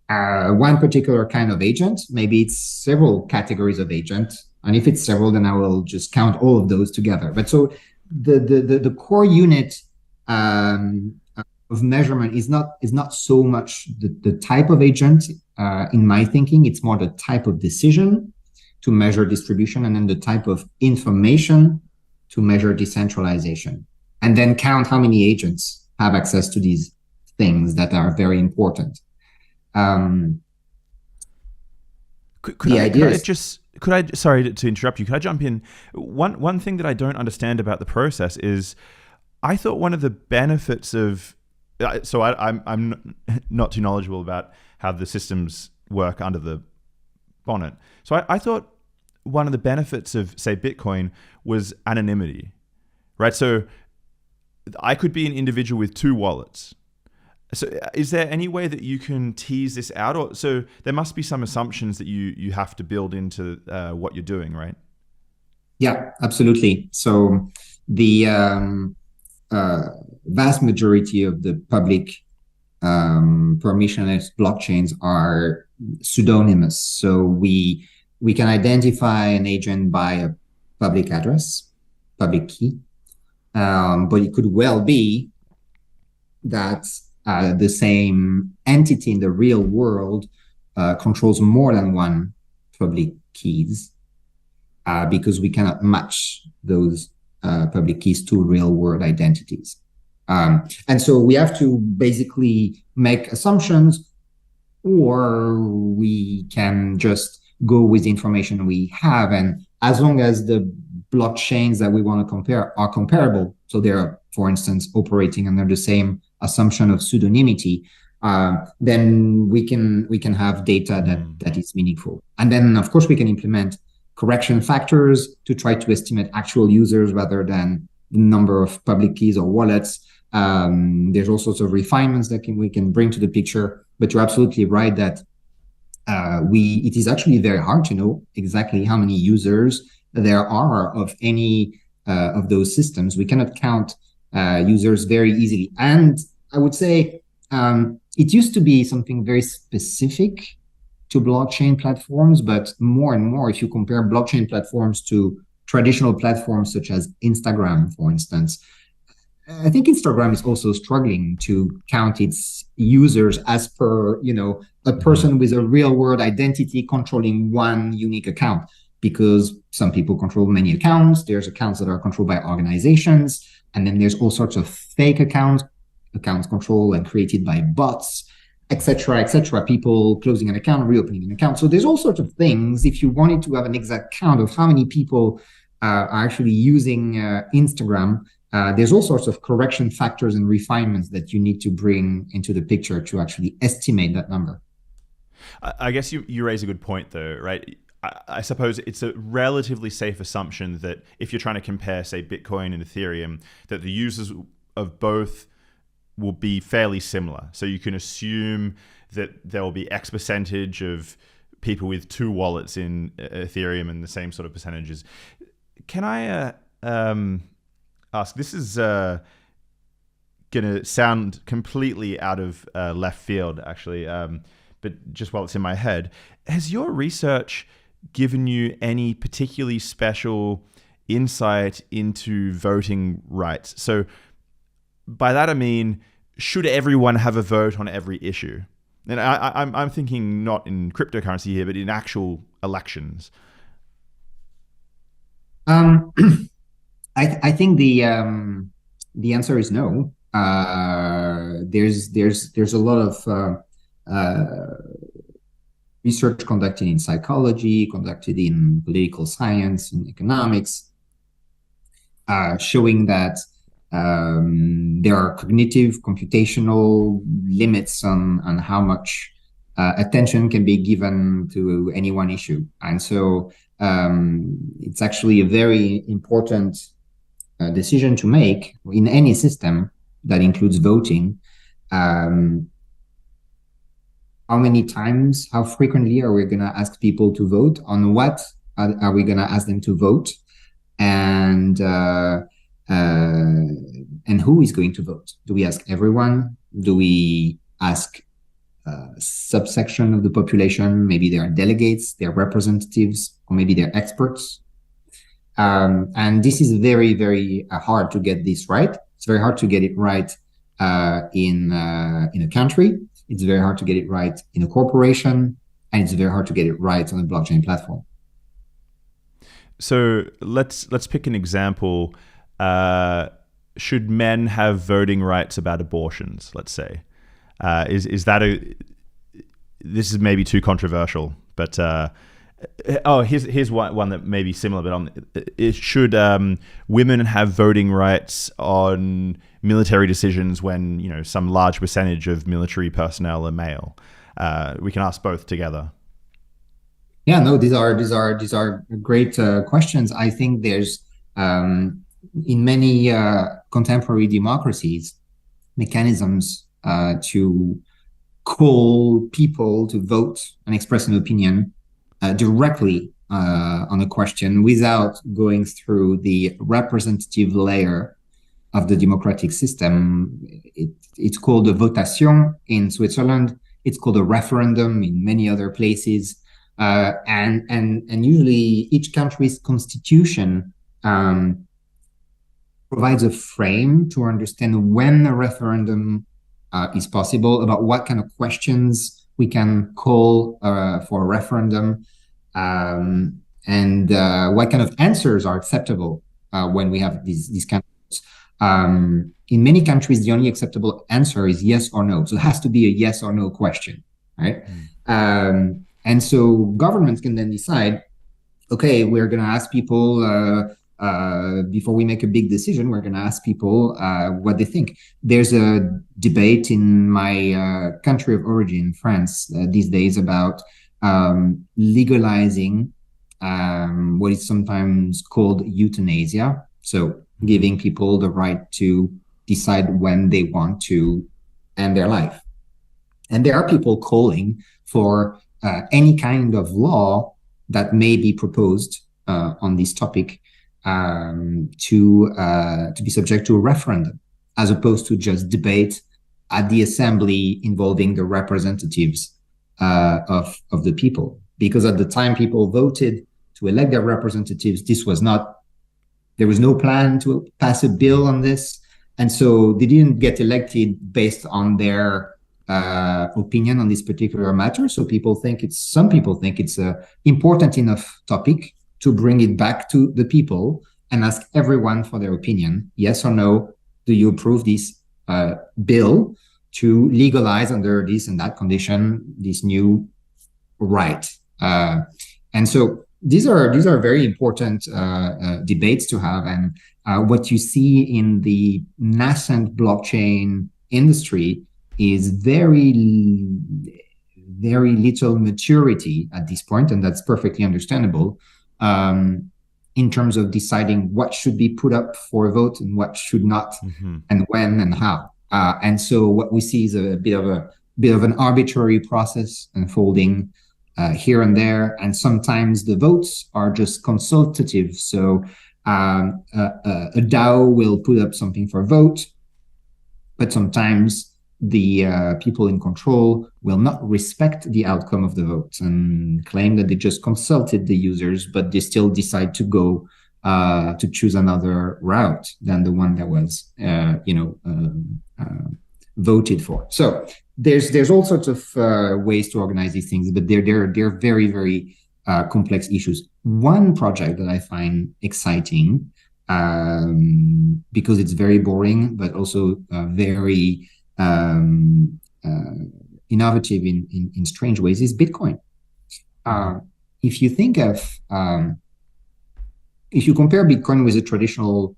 S1: one particular kind of agent. Maybe it's several categories of agent. And if it's several, then I will just count all of those together. But so the core unit of measurement is not so much the type of agent in my thinking. It's more the type of decision to measure distribution, and then the type of information to measure decentralization, and then count how many agents have access to these things that are very important.
S2: Sorry to interrupt you. Could I jump in? One thing that I don't understand about the process is, I thought one of the benefits of, I'm not too knowledgeable about how the systems work under the bonnet. So I thought one of the benefits of, say, Bitcoin was anonymity, right? So I could be an individual with two wallets. So is there any way that you can tease this out? Or so there must be some assumptions that you have to build into what you're doing, right?
S1: Yeah, absolutely. So the vast majority of the public permissionless blockchains are pseudonymous. So we can identify an agent by a public address, public key, but it could well be that the same entity in the real world controls more than one public keys, because we cannot match those public keys to real world identities. And so we have to basically make assumptions, or we can just go with the information we have. And as long as the blockchains that we want to compare are comparable, so they're, for instance, operating under the same assumption of pseudonymity, then we can have data that is meaningful. And then, of course, we can implement correction factors to try to estimate actual users rather than the number of public keys or wallets. There's all sorts of refinements that we can bring to the picture. But you're absolutely right that it is actually very hard to know exactly how many users there are of any of those systems. We cannot count users very easily. And I would say it used to be something very specific to blockchain platforms, but more and more, if you compare blockchain platforms to traditional platforms such as Instagram, for instance, I think Instagram is also struggling to count its users as per, a person with a real world identity controlling one unique account, because some people control many accounts. There's accounts that are controlled by organizations, and then there's all sorts of fake accounts controlled and created by bots, etc., people closing an account, reopening an account. So there's all sorts of things. If you wanted to have an exact count of how many people are actually using Instagram, there's all sorts of correction factors and refinements that you need to bring into the picture to actually estimate that number.
S2: I guess you raise a good point, though, right? I suppose it's a relatively safe assumption that if you're trying to compare, say, Bitcoin and Ethereum, that the users of both will be fairly similar. So you can assume that there will be X percentage of people with two wallets in Ethereum and the same sort of percentages. Can I ask, this is, gonna sound completely out of left field, actually, but just while it's in my head, has your research given you any particularly special insight into voting rights? So by that I mean, should everyone have a vote on every issue? And I'm thinking not in cryptocurrency here, but in actual elections.
S1: I think the answer is no. There's a lot of research conducted in psychology, conducted in political science and economics, showing that there are cognitive, computational limits on how much attention can be given to any one issue. And so it's actually a very important decision to make in any system that includes voting. How many times, how frequently are we going to ask people to vote? On what are we going to ask them to vote? And who is going to vote? Do we ask everyone? Do we ask a subsection of the population? Maybe they are delegates, they're representatives, or maybe they're experts. And this is very, very hard to get this right. It's very hard to get it right in a country. It's very hard to get it right in a corporation, and it's very hard to get it right on a blockchain platform.
S2: So let's pick an example. Should men have voting rights about abortions? Let's say, is that this is maybe too controversial, but here's one that may be similar, but should women have voting rights on military decisions when some large percentage of military personnel are male? We can ask both together.
S1: Yeah, no, these are great questions. I think there's in many contemporary democracies mechanisms to call people to vote and express an opinion directly on a question without going through the representative layer of the democratic system. It's called a votation in Switzerland. It's called a referendum in many other places. And usually each country's constitution provides a frame to understand when a referendum is possible, about what kind of questions we can call for a referendum, and what kind of answers are acceptable when we have these kind of. In many countries, the only acceptable answer is yes or no. So it has to be a yes or no question, right? And so governments can then decide, okay, we're going to ask people, before we make a big decision, we're going to ask people what they think. There's a debate in my country of origin, France, these days about legalizing what is sometimes called euthanasia. So giving people the right to decide when they want to end their life. And there are people calling for any kind of law that may be proposed on this topic to be subject to a referendum, as opposed to just debate at the assembly involving the representatives of the people. Because at the time people voted to elect their representatives, there was no plan to pass a bill on this. And so they didn't get elected based on their opinion on this particular matter. So some people think it's a important enough topic to bring it back to the people and ask everyone for their opinion. Yes or no, do you approve this bill to legalize under this and that condition, this new right? And so these are very important debates to have. And what you see in the nascent blockchain industry is very, very little maturity at this point, and that's perfectly understandable, in terms of deciding what should be put up for a vote and what should not, and when and how. And so what we see is a bit of an arbitrary process unfolding here and there, and sometimes the votes are just consultative. So a DAO will put up something for a vote, but sometimes the people in control will not respect the outcome of the vote and claim that they just consulted the users, but they still decide to go to choose another route than the one that was, voted for. So there's all sorts of ways to organize these things, but they're very, very complex issues. One project that I find exciting, because it's very boring, but also very innovative in strange ways, is Bitcoin. If you think of, if you compare Bitcoin with a traditional,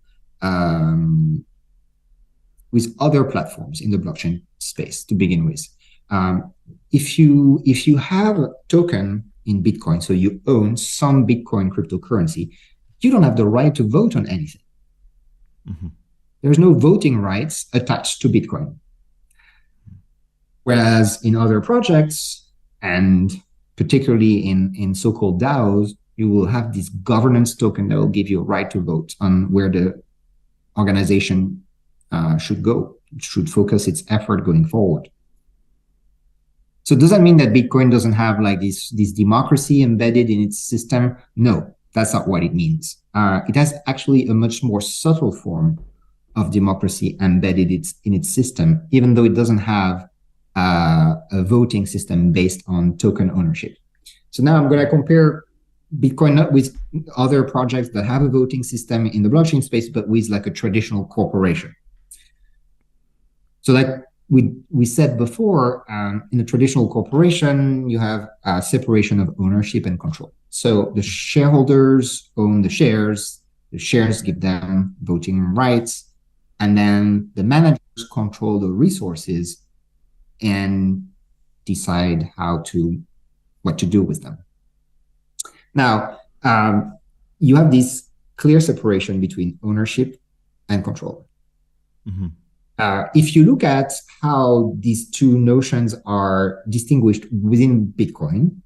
S1: with other platforms in the blockchain space to begin with, if you have a token in Bitcoin, so you own some Bitcoin cryptocurrency, you don't have the right to vote on anything. Mm-hmm. There's no voting rights attached to Bitcoin. Whereas in other projects, and particularly in so-called DAOs, you will have this governance token that will give you a right to vote on where the organization should go, should focus its effort going forward. So does that mean that Bitcoin doesn't have like this democracy embedded in its system? No, that's not what it means. It has actually a much more subtle form of democracy embedded in its system, even though it doesn't have a voting system based on token ownership. So now I'm going to compare Bitcoin not with other projects that have a voting system in the blockchain space, but with like a traditional corporation. So like we said before, in a traditional corporation, you have a separation of ownership and control. So the shareholders own the shares give them voting rights, and then the managers control the resources and decide what to do with them. Now, you have this clear separation between ownership and control. Mm-hmm. If you look at how these two notions are distinguished within Bitcoin,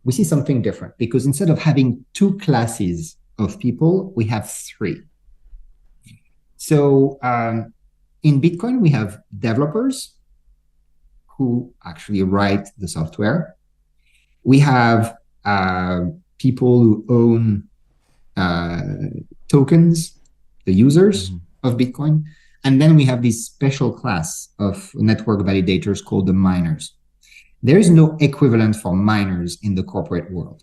S1: we see something different, because instead of having two classes of people, we have three. So in Bitcoin, we have developers who actually write the software. We have people who own tokens, the users of Bitcoin. And then we have this special class of network validators called the miners. There is no equivalent for miners in the corporate world.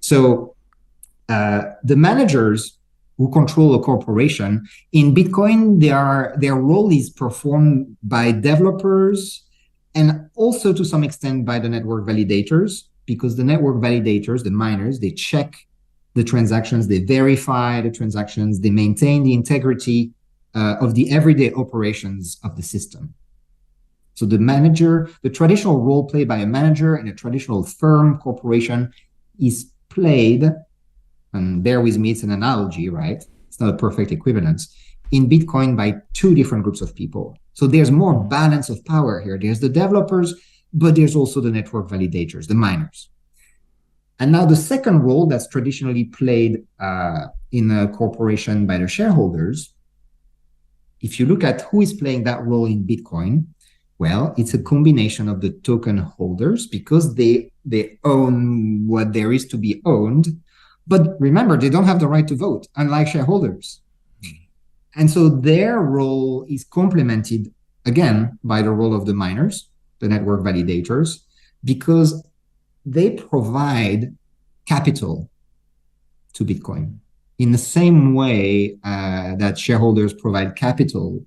S1: So the managers who control a corporation in Bitcoin, their role is performed by developers and also to some extent by the network validators, because the network validators, the miners, they check the transactions, they verify the transactions, they maintain the integrity of the everyday operations of the system. So the manager, the traditional role played by a manager in a traditional firm corporation is played, and bear with me, it's an analogy, right? It's not a perfect equivalence, in Bitcoin by two different groups of people. So there's more balance of power here. There's the developers, but there's also the network validators, the miners. And now the second role that's traditionally played in a corporation by the shareholders, if you look at who is playing that role in Bitcoin, well, it's a combination of the token holders, because they own what there is to be owned. But remember, they don't have the right to vote, unlike shareholders. And so their role is complemented, again, by the role of the miners, the network validators, because they provide capital to Bitcoin in the same way that shareholders provide capital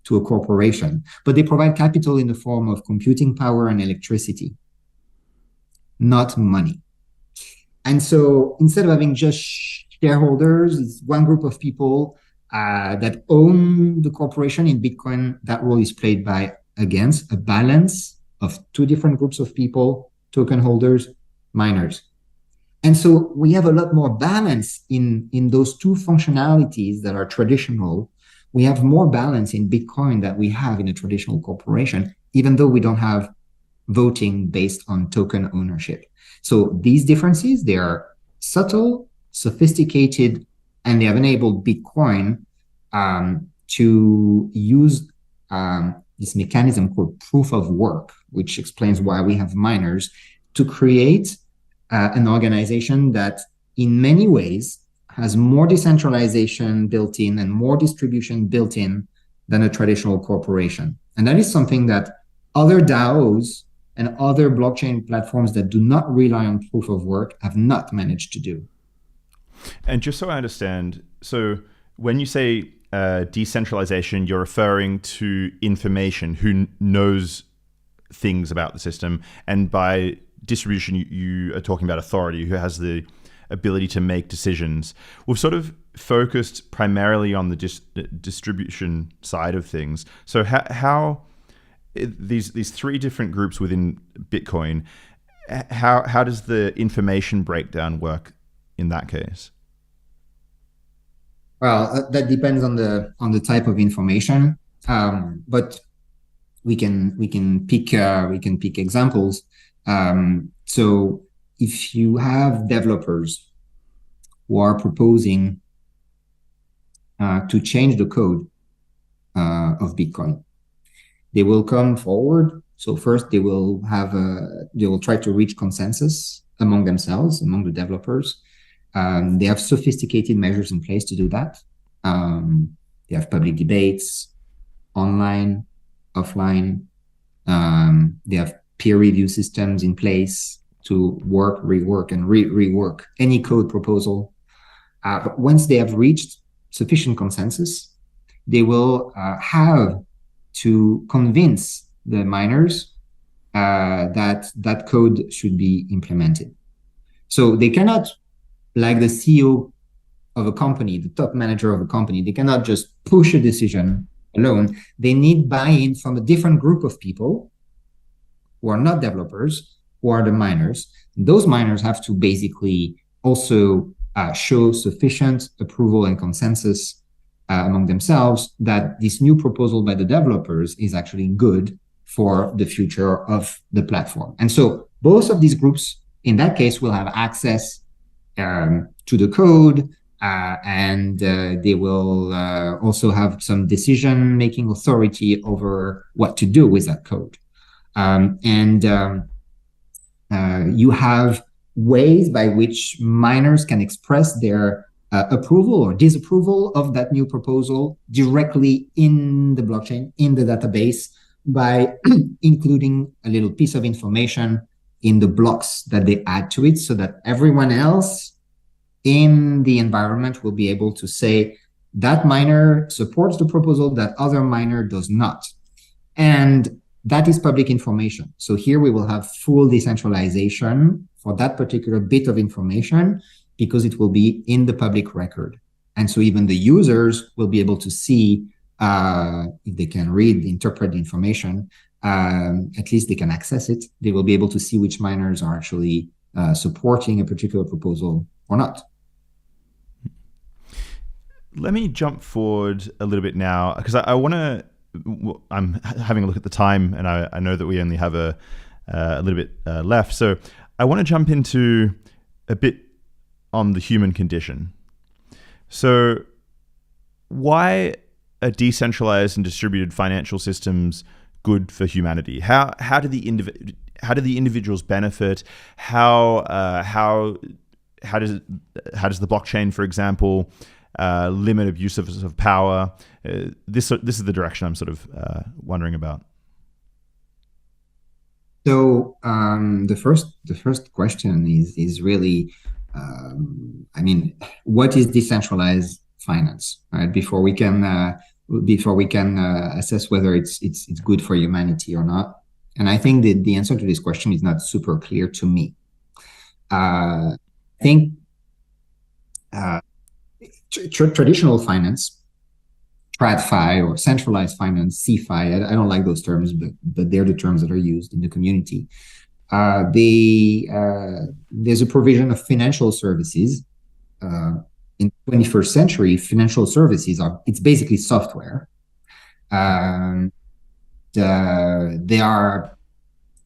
S1: to a corporation, but they provide capital in the form of computing power and electricity, not money. And so instead of having just shareholders, it's one group of people that own the corporation in Bitcoin. That role is played by, again, a balance of two different groups of people, token holders, miners. And so we have a lot more balance in those two functionalities that are traditional. We have more balance in Bitcoin than we have in a traditional corporation, even though we don't have voting based on token ownership. So these differences, they are subtle, sophisticated, and they have enabled Bitcoin to use this mechanism called proof of work, which explains why we have miners, to create an organization that in many ways has more decentralization built in and more distribution built in than a traditional corporation. And that is something that other DAOs and other blockchain platforms that do not rely on proof of work have not managed to do.
S2: And just so I understand, so when you say decentralization, you're referring to information, who knows things about the system, and by distribution, you are talking about authority, who has the ability to make decisions. We've sort of focused primarily on the distribution side of things. So how these three different groups within Bitcoin, how does the information breakdown work in that case?
S1: Well, that depends on the type of information, but we can pick examples. So if you have developers who are proposing to change the code of Bitcoin, they will come forward. So first they will try to reach consensus among themselves, among the developers. They have sophisticated measures in place to do that. They have public debates, online, offline. They have peer review systems in place to work, rework, and rework any code proposal. But once they have reached sufficient consensus, they will have to convince the miners that code should be implemented. So they cannot, like the CEO of a company, the top manager of a company, they cannot just push a decision alone. They need buy-in from a different group of people who are not developers, who are the miners. Those miners have to basically also show sufficient approval and consensus among themselves that this new proposal by the developers is actually good for the future of the platform. And so both of these groups, in that case, will have access to the code, and they will also have some decision-making authority over what to do with that code. You have ways by which miners can express their approval or disapproval of that new proposal directly in the blockchain, in the database, by including a little piece of information in the blocks that they add to it, so that everyone else in the environment will be able to say that miner supports the proposal, that other miner does not. And that is public information. So here we will have full decentralization for that particular bit of information, because it will be in the public record. And so even the users will be able to see, if they can read, interpret the information, at least they can access it. They will be able to see which miners are actually supporting a particular proposal or not.
S2: Let me jump forward a little bit now, because I want to, I'm having a look at the time, and I know that we only have a little bit left. So I want to jump into a bit on the human condition. So why are decentralized and distributed financial systems good for humanity? How do the individuals benefit? How does the blockchain, for example, limit abuse of power? This is the direction I'm sort of wondering about.
S1: So the first question is really, what is decentralized finance, right? Before we can assess whether it's good for humanity or not. And I think that the answer to this question is not super clear to me. I think traditional finance, TradFi or centralized finance, CFI, I don't like those terms, but they're the terms that are used in the community. There's a provision of financial services. In the 21st century, financial services it's basically software. They are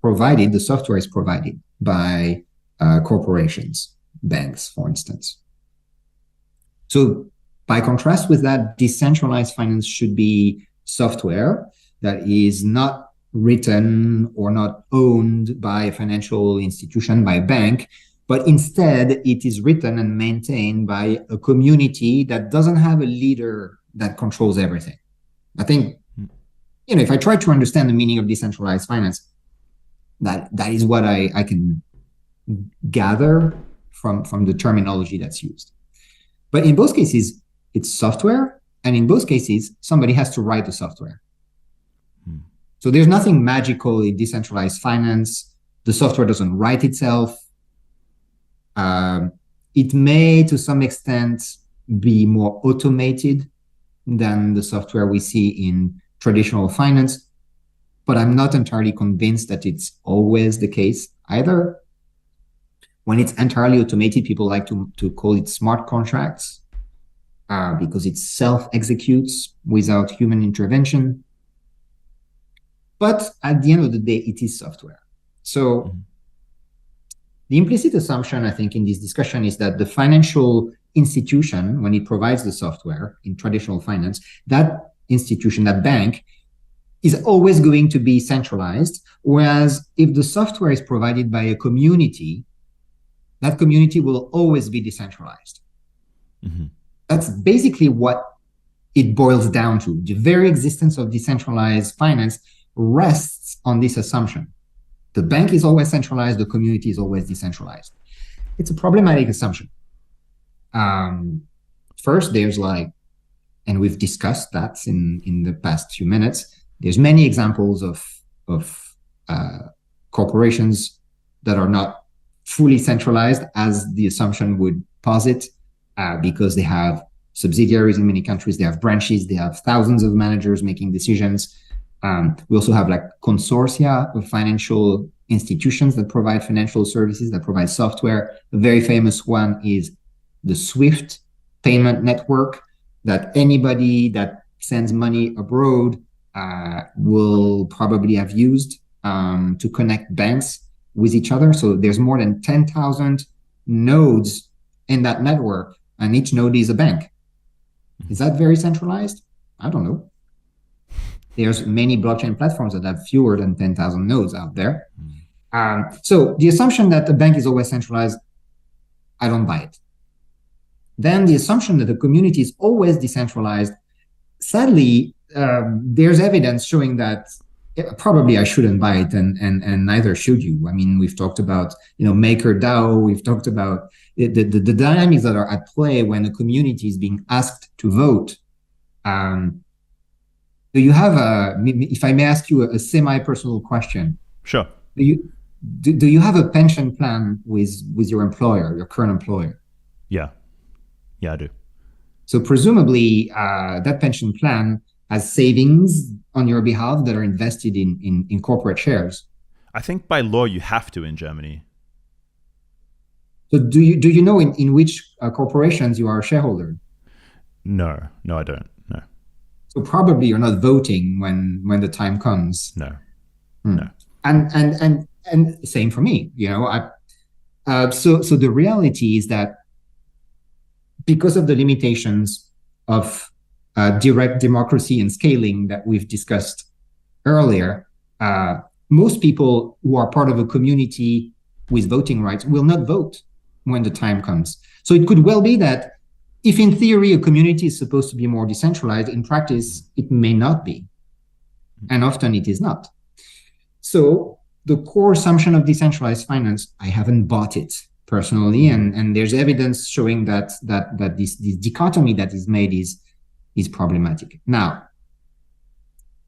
S1: provided, the software is provided by corporations, banks, for instance. So by contrast with that, decentralized finance should be software that is not written or not owned by a financial institution, by a bank, but instead it is written and maintained by a community that doesn't have a leader that controls everything. I think, if I try to understand the meaning of decentralized finance, that is what I can gather from the terminology that's used. But in both cases, it's software, and in both cases, somebody has to write the software. So there's nothing magical in decentralized finance. The software doesn't write itself. It may, to some extent, be more automated than the software we see in traditional finance, but I'm not entirely convinced that it's always the case either. When it's entirely automated, people like to call it smart contracts because it self-executes without human intervention. But at the end of the day, it is software. So the implicit assumption, I think, in this discussion is that the financial institution, when it provides the software in traditional finance, that institution, that bank, is always going to be centralized. Whereas if the software is provided by a community, that community will always be decentralized. That's basically what it boils down to. The very existence of decentralized finance rests on this assumption. The bank is always centralized, the community is always decentralized. It's a problematic assumption. First, there's and we've discussed that in the past few minutes, there's many examples of corporations that are not fully centralized, as the assumption would posit, because they have subsidiaries in many countries, they have branches, they have thousands of managers making decisions. We also have consortia of financial institutions that provide financial services, that provide software. A very famous one is the SWIFT payment network, that anybody that sends money abroad will probably have used to connect banks with each other. So there's more than 10,000 nodes in that network, and each node is a bank. Is that very centralized? I don't know. There's many blockchain platforms that have fewer than 10,000 nodes out there. So the assumption that the bank is always centralized, I don't buy it. Then the assumption that the community is always decentralized, sadly, there's evidence showing that probably I shouldn't buy it, and neither should you. I mean, we've talked about MakerDAO. We've talked about the dynamics that are at play when a community is being asked to vote. Do you have if I may ask you a semi-personal question?
S2: Sure.
S1: Do you have a pension plan with your employer, your current employer?
S2: Yeah, I do.
S1: So presumably that pension plan has savings on your behalf that are invested in corporate shares.
S2: I think by law you have to in Germany.
S1: So do you know in which corporations you are a shareholder?
S2: No, I don't. No.
S1: So probably you're not voting when the time comes.
S2: No.
S1: And same for me. So the reality is that because of the limitations of direct democracy and scaling that we've discussed earlier, most people who are part of a community with voting rights will not vote when the time comes. So it could well be that if in theory a community is supposed to be more decentralized, in practice it may not be. And often it is not. So the core assumption of decentralized finance, I haven't bought it personally, and there's evidence showing that this dichotomy that is made is problematic. Now,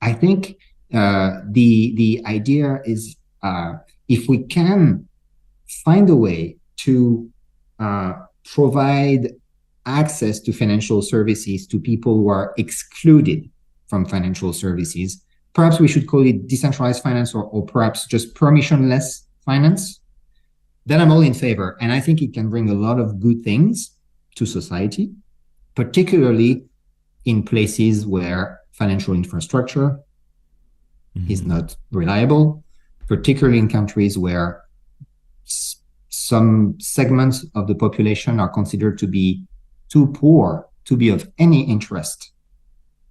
S1: I think the idea is if we can find a way to provide access to financial services to people who are excluded from financial services, perhaps we should call it decentralized finance or perhaps just permissionless finance, then I'm all in favor. And I think it can bring a lot of good things to society, particularly in places where financial infrastructure is not reliable, particularly in countries where some segments of the population are considered to be too poor to be of any interest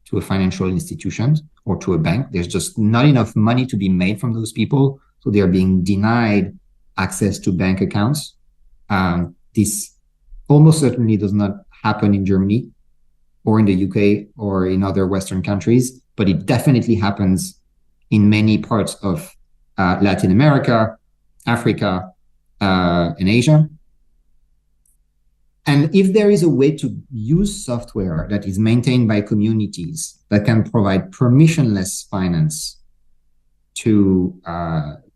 S1: to a financial institution, or to a bank. There's just not enough money to be made from those people. So they're being denied access to bank accounts. This almost certainly does not happen in Germany or in the UK or in other Western countries, but it definitely happens in many parts of Latin America, Africa, and Asia. And if there is a way to use software that is maintained by communities that can provide permissionless finance to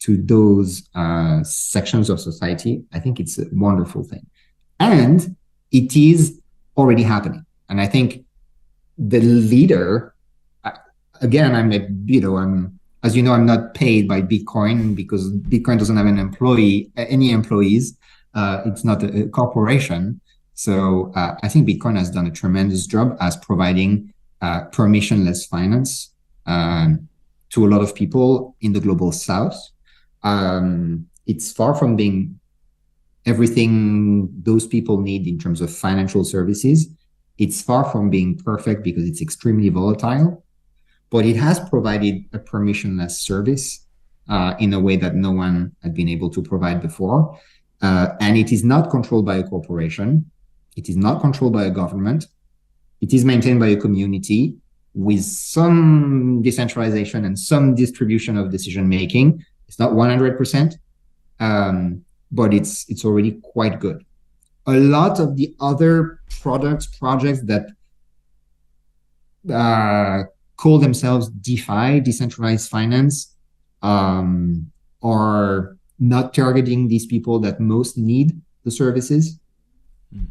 S1: those sections of society, I think it's a wonderful thing. And it is already happening. And I think the leader, again, I'm as you know, I'm not paid by Bitcoin because Bitcoin doesn't have any employees. It's not a corporation. So I think Bitcoin has done a tremendous job as providing permissionless finance to a lot of people in the global south. It's far from being everything those people need in terms of financial services. It's far from being perfect because it's extremely volatile, but it has provided a permissionless service in a way that no one had been able to provide before. And it is not controlled by a corporation. It is not controlled by a government. It is maintained by a community with some decentralization and some distribution of decision-making. It's not 100%, but it's already quite good. A lot of the other projects that call themselves DeFi, decentralized finance, are not targeting these people that most need the services,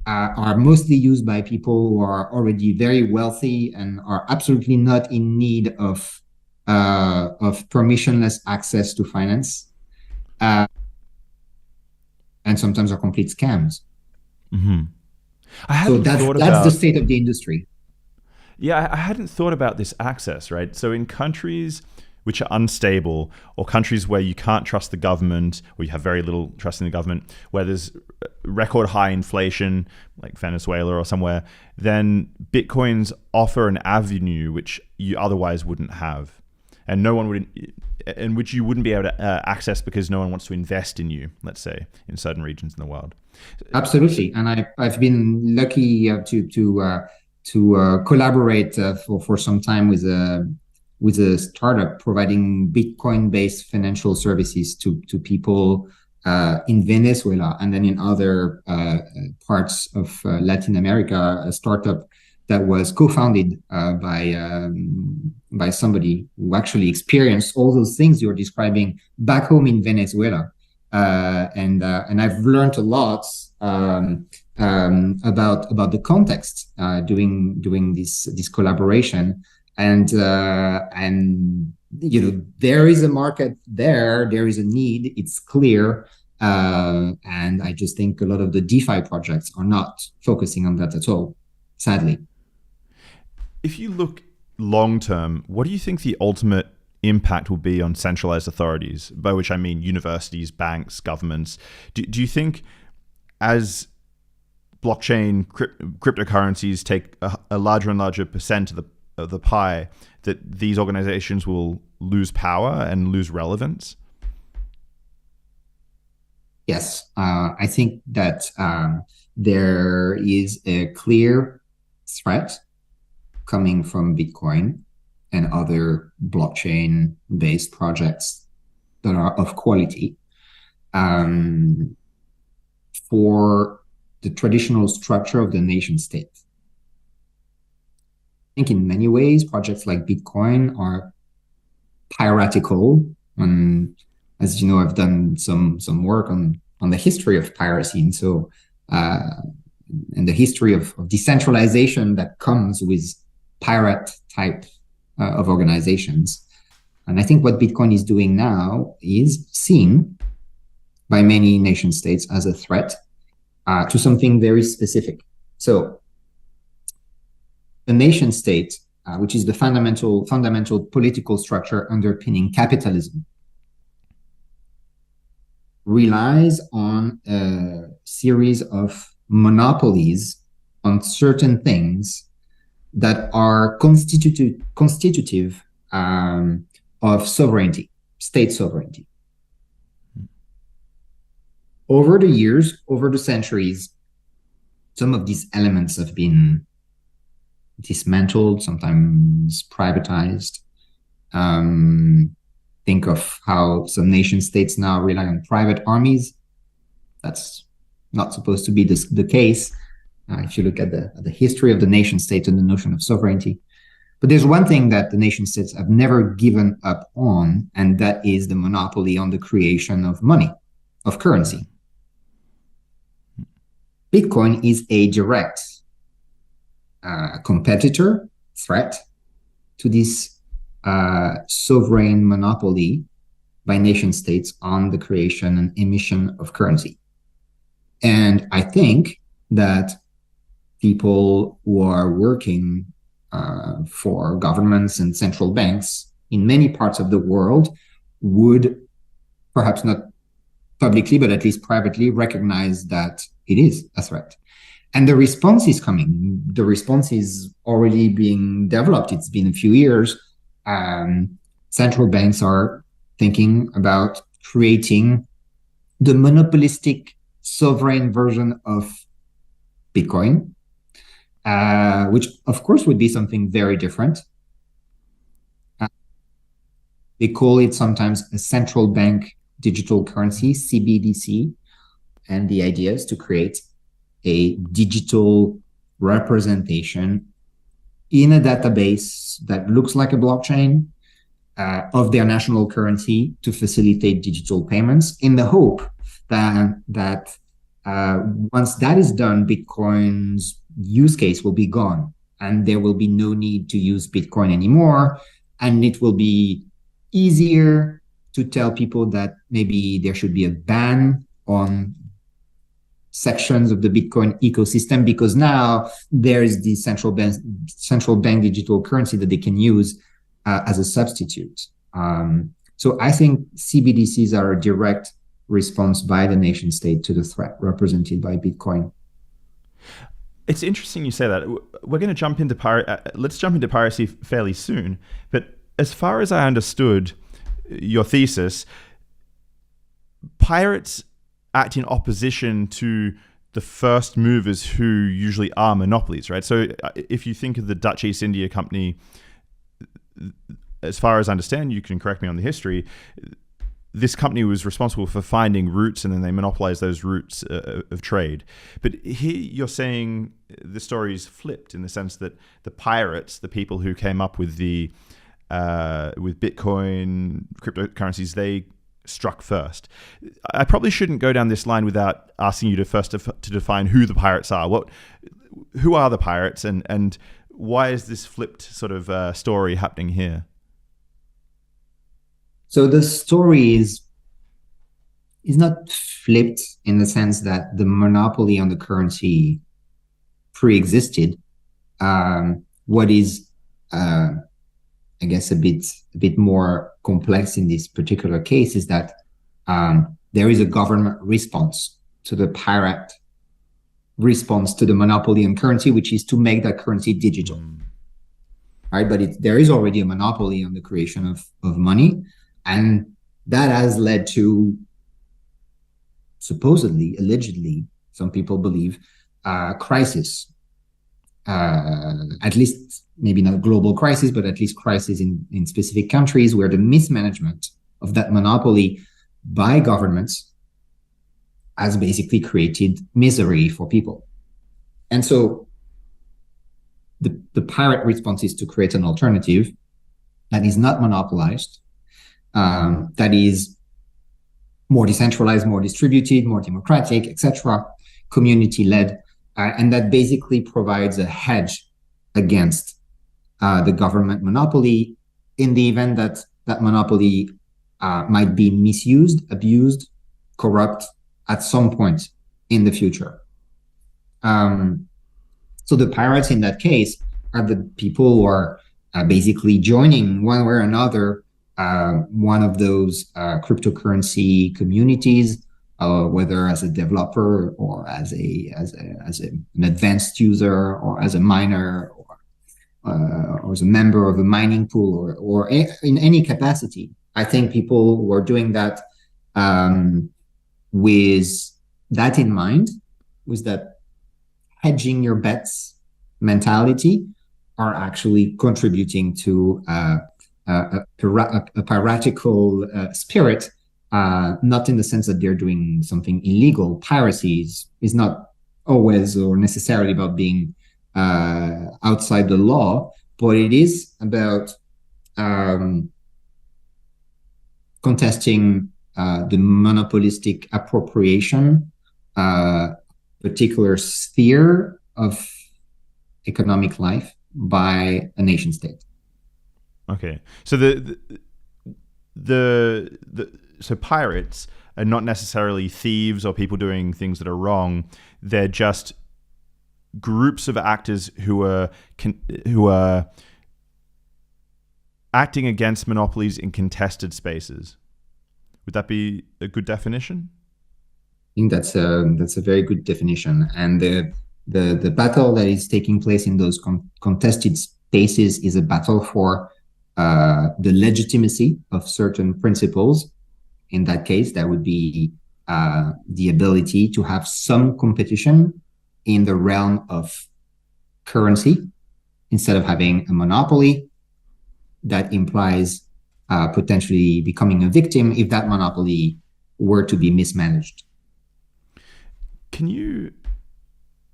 S1: are mostly used by people who are already very wealthy and are absolutely not in need of permissionless access to finance, and sometimes are complete scams.
S2: Mm-hmm.
S1: So that's the state of the industry.
S2: Yeah, I hadn't thought about this access, right? So in countries which are unstable, or countries where you can't trust the government, or you have very little trust in the government, where there's record high inflation, like Venezuela or somewhere, then Bitcoins offer an avenue which you otherwise wouldn't have, and and which you wouldn't be able to access because no one wants to invest in you, let's say, in certain regions in the world.
S1: Absolutely, and I've been lucky to collaborate for some time with a startup providing Bitcoin-based financial services to people in Venezuela and then in other parts of Latin America. A startup that was co-founded by somebody who actually experienced all those things you're describing back home in Venezuela, and I've learned a lot about the context doing this collaboration. And there is a market there is a need, it's clear, and I just think a lot of the DeFi projects are not focusing on that at all, sadly.
S2: If you look long term, what do you think the ultimate impact will be on centralized authorities, by which I mean universities, banks, governments? Do you think as blockchain cryptocurrencies take a larger and larger percent of the pie, that these organizations will lose power and lose relevance?
S1: Yes, I think that there is a clear threat coming from Bitcoin and other blockchain-based projects that are of quality for the traditional structure of the nation state. I think in many ways, projects like Bitcoin are hierarchical. And as you know, I've done some work on the history of piracy, and so and the history of decentralization that comes with pirate type of organizations. And I think what Bitcoin is doing now is seen by many nation states as a threat to something very specific. So the nation state, which is the fundamental political structure underpinning capitalism, relies on a series of monopolies on certain things that are constitutive of sovereignty, state sovereignty. Over the years, over the centuries, some of these elements have been dismantled, sometimes privatized. Think of how some nation states now rely on private armies. That's not supposed to be the case if you look at the history of the nation state and the notion of sovereignty. But there's one thing that the nation states have never given up on, and that is the monopoly on the creation of money, of currency. Bitcoin is a direct competitor, threat to this sovereign monopoly by nation states on the creation and emission of currency. And I think that people who are working for governments and central banks in many parts of the world would, perhaps not publicly, but at least privately, recognize that it is a threat. And the response is coming. The response is already being developed. It's been a few years. Central banks are thinking about creating the monopolistic sovereign version of Bitcoin, which of course would be something very different. They call it sometimes a central bank digital currency, CBDC. And the idea is to create a digital representation in a database that looks like a blockchain of their national currency to facilitate digital payments, in the hope that once that is done, Bitcoin's use case will be gone and there will be no need to use Bitcoin anymore. And it will be easier to tell people that maybe there should be a ban on sections of the Bitcoin ecosystem, because now there is the central bank digital currency that they can use as a substitute. So I think CBDCs are a direct response by the nation state to the threat represented by Bitcoin.
S2: It's interesting you say that. We're going to jump into let's jump into piracy fairly soon. But as far as I understood your thesis, pirates act in opposition to the first movers who usually are monopolies, right? So if you think of the Dutch East India Company, as far as I understand, you can correct me on the history, this company was responsible for finding routes and then they monopolized those routes of trade. But here you're saying the story is flipped in the sense that the pirates, the people who came up with the with Bitcoin, cryptocurrencies, they struck first. I probably shouldn't go down this line without asking you to first to define who the pirates are. Who are the pirates, and why is this flipped sort of story happening here?
S1: So the story is not flipped in the sense that the monopoly on the currency pre-existed. What is, I guess, a bit more complex in this particular case is that there is a government response to the pirate response to the monopoly on currency, which is to make that currency digital. Right? But there is already a monopoly on the creation of money. And that has led to, supposedly, allegedly, some people believe, crisis. At least, maybe not a global crisis, but at least crisis in specific countries where the mismanagement of that monopoly by governments has basically created misery for people. And so the pirate response is to create an alternative that is not monopolized, that is more decentralized, more distributed, more democratic, etc., community-led, and that basically provides a hedge against the government monopoly in the event that that monopoly might be misused, abused, corrupt at some point in the future. So the pirates in that case are the people who are basically joining one way or another one of those cryptocurrency communities, whether as a developer or as an advanced user or as a miner or as a member of a mining pool, or in any capacity. I think people were doing that with that in mind, with that hedging your bets mentality, are actually contributing to a piratical spirit, not in the sense that they're doing something illegal. Piracy is not always or necessarily about being outside the law, but it is about contesting the monopolistic appropriation, particular sphere of economic life by a nation state.
S2: Okay, so so pirates are not necessarily thieves or people doing things that are wrong. They're just groups of actors who are acting against monopolies in contested spaces. Would that be a good definition?
S1: I think that's a very good definition. And the battle that is taking place in those contested spaces is a battle for the legitimacy of certain principles. In that case, that would be the ability to have some competition in the realm of currency, instead of having a monopoly that implies potentially becoming a victim if that monopoly were to be mismanaged.
S2: Can you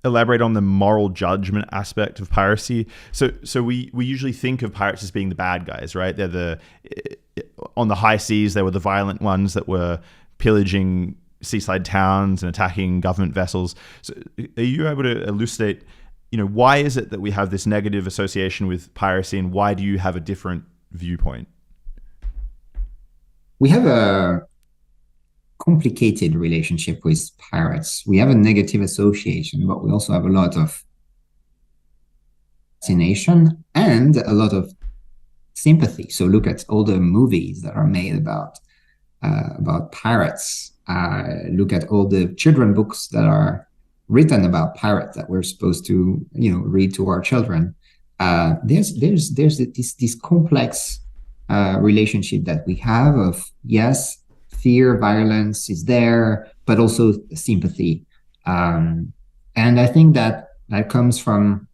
S2: elaborate on the moral judgment aspect of piracy? So we usually think of pirates as being the bad guys, right? They're on the high seas, they were the violent ones that were pillaging seaside towns and attacking government vessels. So are you able to elucidate, why is it that we have this negative association with piracy, and why do you have a different viewpoint?
S1: We have a complicated relationship with pirates. We have a negative association, but we also have a lot of fascination and a lot of sympathy. So look at all the movies that are made about pirates. Look at all the children books that are written about pirates that we're supposed to, read to our children. There's this complex relationship that we have of, yes, fear, violence is there, but also sympathy. And I think that comes from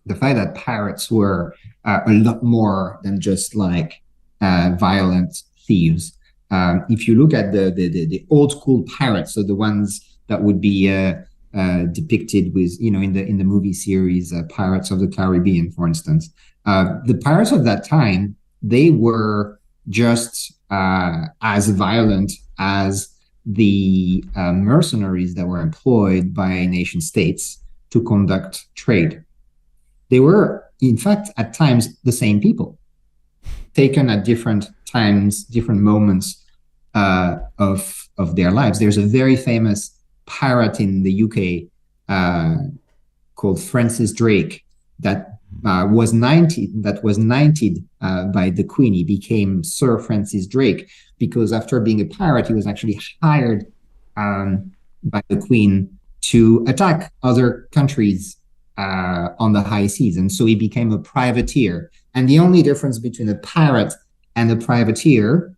S1: the fact that pirates were a lot more than just like violent thieves. If you look at the old school pirates, so the ones that would be depicted with, in the movie series Pirates of the Caribbean, for instance, the pirates of that time, they were just as violent as the mercenaries that were employed by nation states to conduct trade. They were, in fact, at times the same people, taken at different times, different moments of their lives. There's a very famous pirate in the UK called Francis Drake that was knighted by the Queen. He became Sir Francis Drake because after being a pirate, he was actually hired by the Queen to attack other countries on the high seas. And so he became a privateer. And the only difference between a pirate and a privateer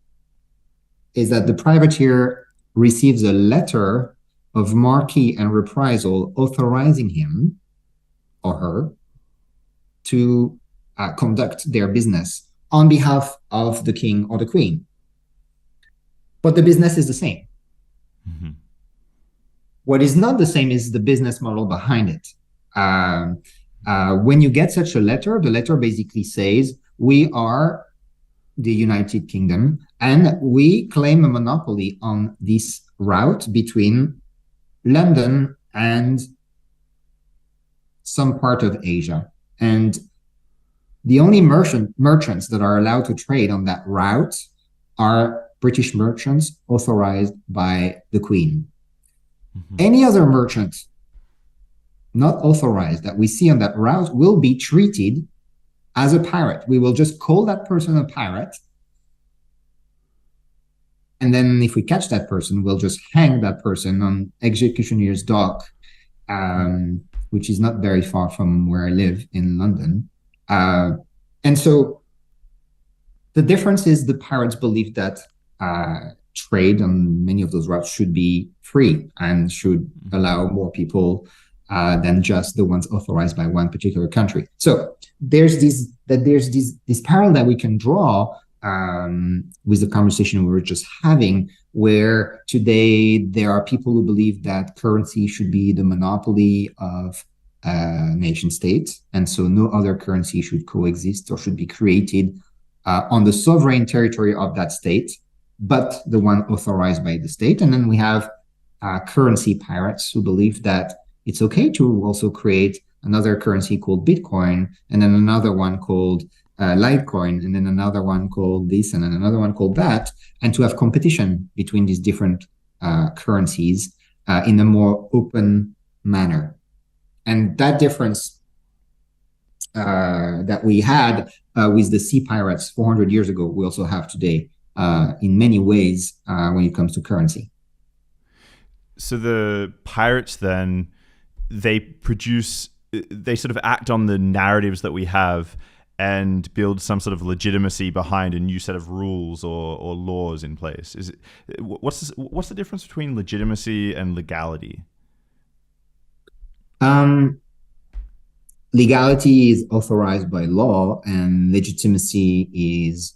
S1: is that the privateer receives a letter of marque and reprisal authorizing him or her to conduct their business on behalf of the king or the queen. But the business is the same. Mm-hmm. What is not the same is the business model behind it. When you get such a letter, the letter basically says, we are the United Kingdom and we claim a monopoly on this route between London and some part of Asia. And the only merchants that are allowed to trade on that route are British merchants authorized by the Queen. Mm-hmm. Any other merchant not authorized that we see on that route will be treated as a pirate. We will just call that person a pirate. And then if we catch that person, we'll just hang that person on Executioner's Dock, which is not very far from where I live in London. And so the difference is the pirates believe that trade on many of those routes should be free and should allow more people than just the ones authorized by one particular country. So there's this parallel that we can draw with the conversation we were just having, where today there are people who believe that currency should be the monopoly of nation states, and so no other currency should coexist or should be created on the sovereign territory of that state, but the one authorized by the state. And then we have currency pirates who believe that it's okay to also create another currency called Bitcoin, and then another one called Litecoin, and then another one called this, and then another one called that, and to have competition between these different currencies in a more open manner. And that difference that we had with the sea pirates 400 years ago, we also have today in many ways when it comes to currency.
S2: So the pirates then, they sort of act on the narratives that we have and build some sort of legitimacy behind a new set of rules or laws in place. What's the difference between legitimacy and legality?
S1: Legality is authorized by law, and legitimacy is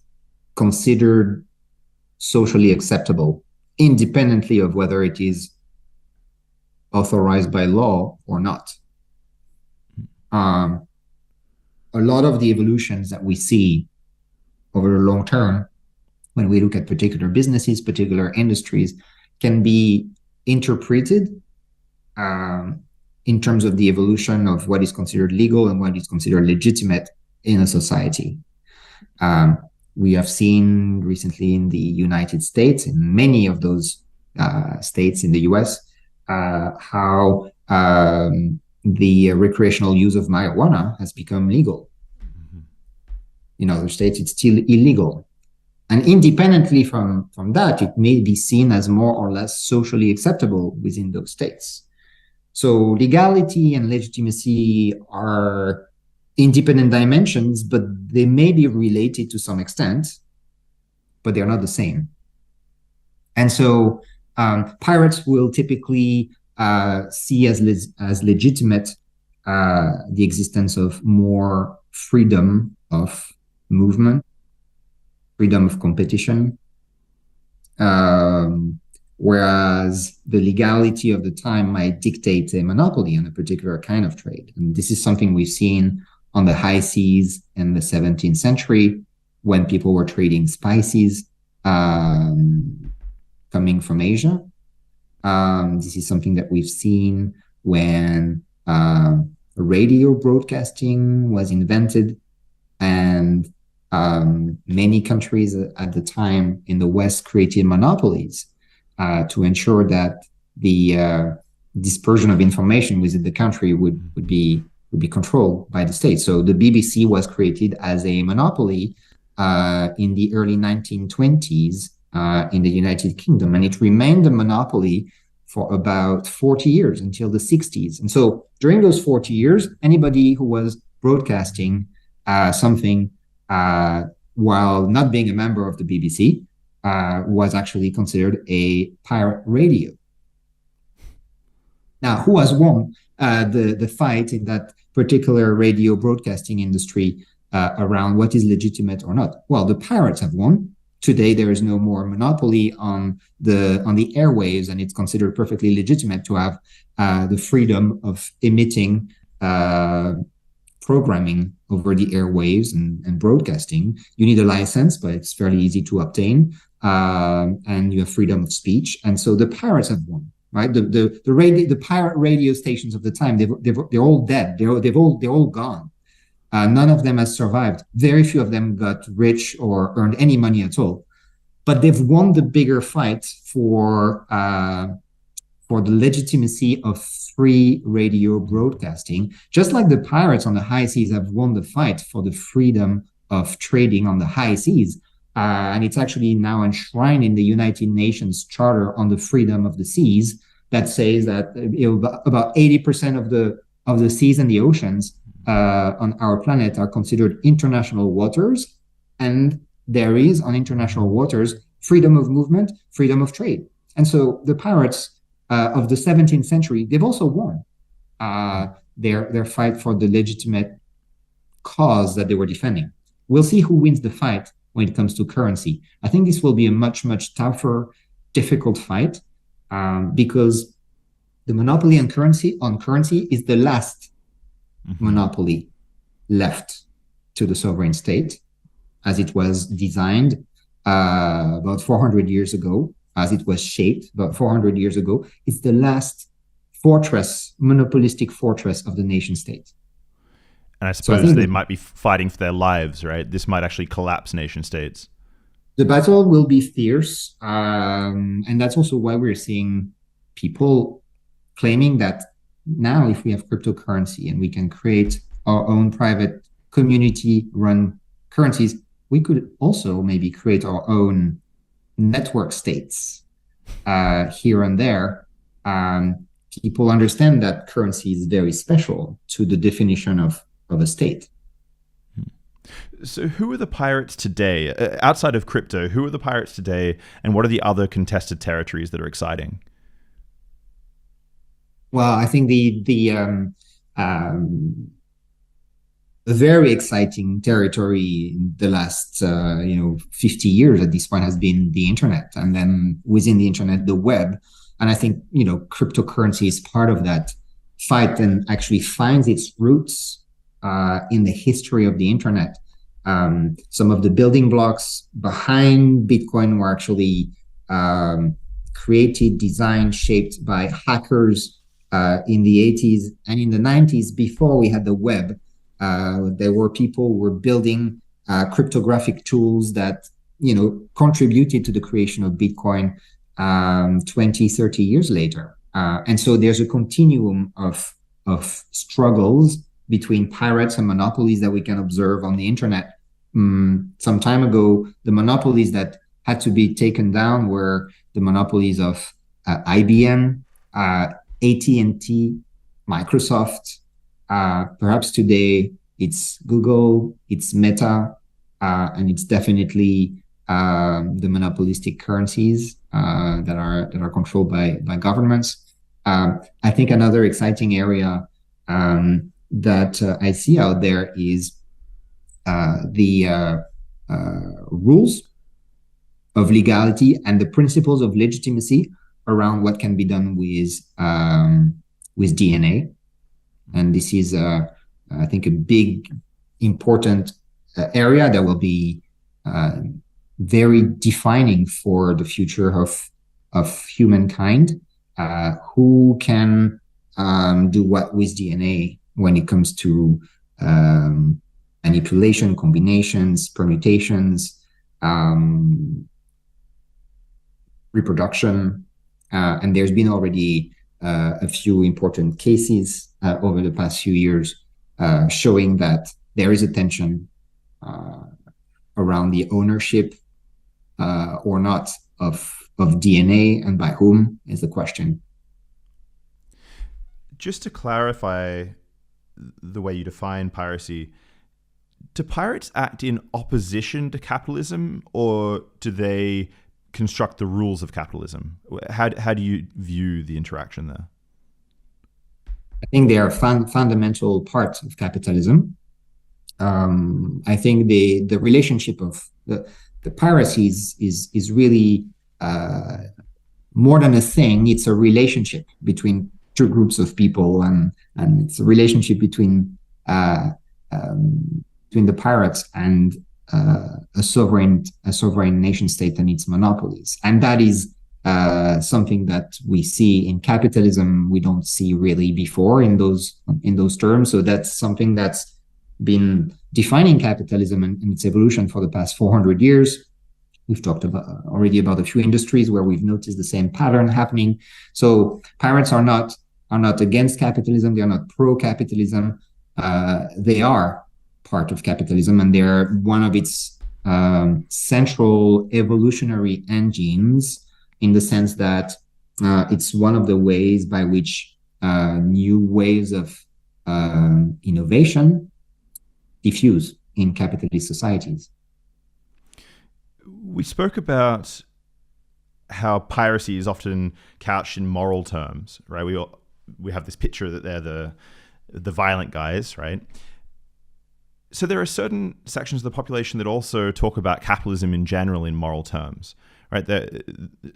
S1: considered socially acceptable, independently of whether it is authorized by law or not. A lot of the evolutions that we see over the long term, when we look at particular businesses, particular industries, can be interpreted in terms of the evolution of what is considered legal and what is considered legitimate in a society. We have seen recently in the United States, in many of those states in the US, how the recreational use of marijuana has become legal. In other states, it's still illegal. And independently from that, it may be seen as more or less socially acceptable within those states. So legality and legitimacy are independent dimensions, but they may be related to some extent, but they're not the same. And so pirates will typically see as legitimate the existence of more freedom of movement, freedom of competition, whereas the legality of the time might dictate a monopoly on a particular kind of trade. And this is something we've seen on the high seas in the 17th century, when people were trading spices coming from Asia. This is something that we've seen when radio broadcasting was invented, and many countries at the time in the West created monopolies to ensure that the dispersion of information within the country would be controlled by the state. So the BBC was created as a monopoly in the early 1920s in the United Kingdom, and it remained a monopoly for about 40 years until the 60s. And so during those 40 years, anybody who was broadcasting something while not being a member of the BBC was actually considered a pirate radio. Now, who has won the fight in that particular radio broadcasting industry around what is legitimate or not? Well, the pirates have won. Today, there is no more monopoly on the airwaves, and it's considered perfectly legitimate to have the freedom of emitting programming over the airwaves and broadcasting. You need a license, but it's fairly easy to obtain, and you have freedom of speech. And so the pirates have won, right? The pirate radio stations of the time, they're all dead. They're all gone. None of them has survived. Very few of them got rich or earned any money at all. But they've won the bigger fight for the legitimacy of free radio broadcasting, just like the pirates on the high seas have won the fight for the freedom of trading on the high seas. And it's actually now enshrined in the United Nations Charter on the Freedom of the Seas that says that about 80% of the seas and the oceans on our planet are considered international waters, and there is on international waters freedom of movement, freedom of trade. And so the pirates of the 17th century, they've also won their fight for the legitimate cause that they were defending. We'll see who wins the fight when it comes to currency. I think this will be a much, much tougher, difficult fight because the monopoly on currency is the last monopoly left to the sovereign state as it was designed about 400 years ago, as it was shaped about 400 years ago. It's the last monopolistic fortress of the nation state.
S2: And I suppose they might be fighting for their lives, right? This might actually collapse nation states.
S1: The battle will be fierce. And that's also why we're seeing people claiming that now if we have cryptocurrency and we can create our own private community-run currencies, we could also maybe create our own network states here and there. People understand that currency is very special to the definition of a state.
S2: So who are the pirates today? Outside of crypto, who are the pirates today, and what are the other contested territories that are exciting?
S1: Well, I think the very exciting territory in the last 50 years at this point has been the internet, and then within the internet, the web. And I think cryptocurrency is part of that fight and actually finds its roots in the history of the internet. Some of the building blocks behind Bitcoin were actually created, designed, shaped by hackers in the 80s and in the 90s. Before we had the web, there were people who were building cryptographic tools that contributed to the creation of Bitcoin 20, 30 years later. And so there's a continuum of struggles between pirates and monopolies that we can observe on the internet. Some time ago, the monopolies that had to be taken down were the monopolies of IBM, AT&T, Microsoft. Perhaps today it's Google, it's Meta, and it's definitely the monopolistic currencies that are controlled by governments. I think another exciting area that I see out there is the rules of legality and the principles of legitimacy around what can be done with DNA. And this is, I think, a big, important area that will be very defining for the future of humankind. Who can do what with DNA when it comes to manipulation, combinations, permutations, reproduction. And there's been already a few important cases over the past few years showing that there is a tension around the ownership or not of DNA, and by whom is the question.
S2: Just to clarify the way you define piracy, do pirates act in opposition to capitalism, or do they construct the rules of capitalism? How do you view the interaction there?
S1: I think they are fundamental parts of capitalism. I think the relationship of the piracies is really more than a thing. It's a relationship between two groups of people, and it's a relationship between the pirates and a sovereign nation state and its monopolies. And that is something that we see in capitalism we don't see really before in those terms. So that's something that's been defining capitalism and its evolution for the past 400 years. We've talked already about a few industries where we've noticed the same pattern happening. So pirates are not against capitalism. They are not pro-capitalism. They are part of capitalism, and they're one of its central evolutionary engines, in the sense that it's one of the ways by which new ways of innovation diffuse in capitalist societies.
S2: We spoke about how piracy is often couched in moral terms, right? We have this picture that they're the violent guys, right? So there are certain sections of the population that also talk about capitalism in general in moral terms, right?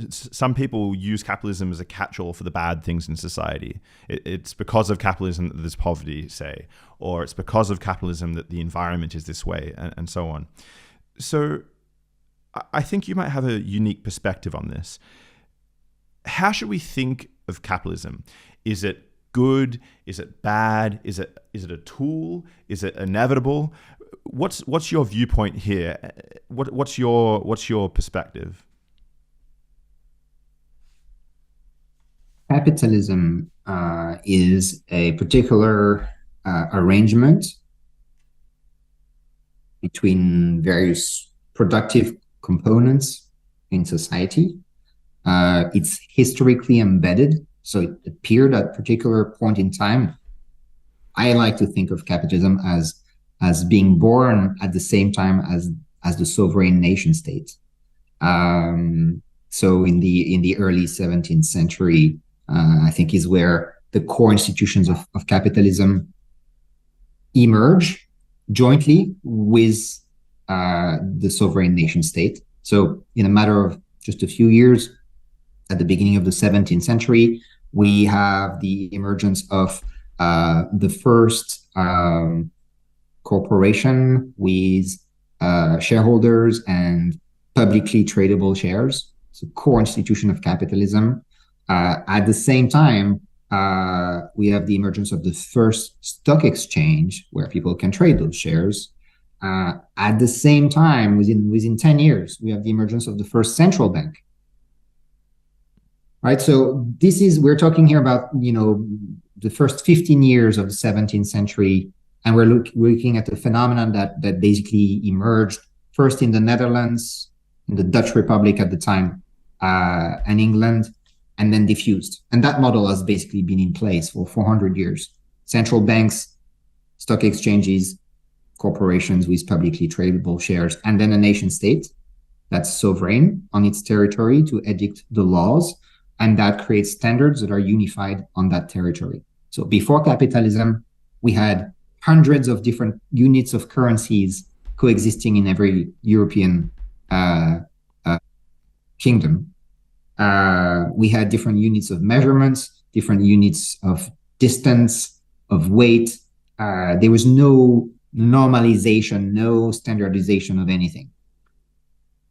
S2: Some people use capitalism as a catch-all for the bad things in society. It's because of capitalism that there's poverty, say, or it's because of capitalism that the environment is this way, and so on. So I think you might have a unique perspective on this. How should we think of capitalism? Is it good? Is it bad? Is it a tool? Is it inevitable? What's your viewpoint here? What's your perspective?
S1: Capitalism is a particular arrangement between various productive components in society. It's historically embedded, so it appeared at a particular point in time. I like to think of capitalism as being born at the same time as the sovereign nation state. So in the early 17th century, I think is where the core institutions of capitalism emerge jointly with the sovereign nation state. So in a matter of just a few years, at the beginning of the 17th century, we have the emergence of the first corporation with shareholders and publicly tradable shares. It's a core institution of capitalism. At the same time, we have the emergence of the first stock exchange where people can trade those shares. At the same time, within 10 years, we have the emergence of the first central bank. Right. So we're talking here about, the first 15 years of the 17th century, and we're looking at a phenomenon that basically emerged first in the Netherlands, in the Dutch Republic at the time, and England, and then diffused. And that model has basically been in place for 400 years. Central banks, stock exchanges, corporations with publicly tradable shares, and then a nation state that's sovereign on its territory to edict the laws, and that creates standards that are unified on that territory. So before capitalism, we had hundreds of different units of currencies coexisting in every European kingdom. We had different units of measurements, different units of distance, of weight. There was no normalization, no standardization of anything.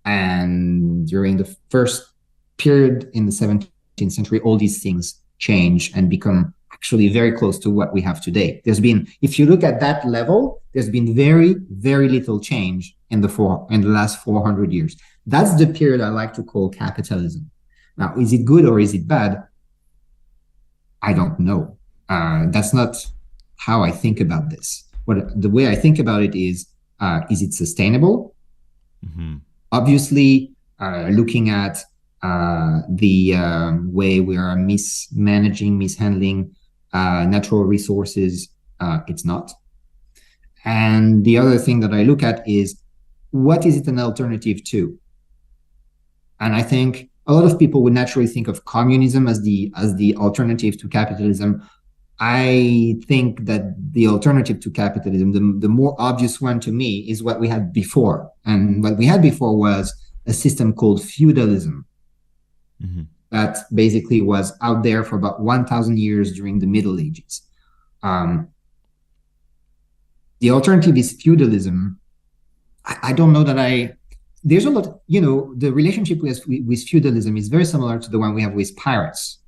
S1: And during the first period in the 17th century, all these things change and become actually very close to what we have today. If you look at that level, there's been very, very little change in the last 400 years. That's the period I like to call capitalism. Now, is it good or is it bad? I don't know. That's not how I think about this. The way I think about it is it sustainable? Mm-hmm. Obviously, looking at the way we are mishandling natural resources, it's not. And the other thing that I look at is, what is it an alternative to? And I think a lot of people would naturally think of communism as the alternative to capitalism. I think that the alternative to capitalism, the more obvious one to me, is what we had before. And what we had before was a system called feudalism. Mm-hmm. That basically was out there for about 1,000 years during the Middle Ages. The alternative is feudalism. I don't know that there's a lot, the relationship with feudalism is very similar to the one we have with pirates.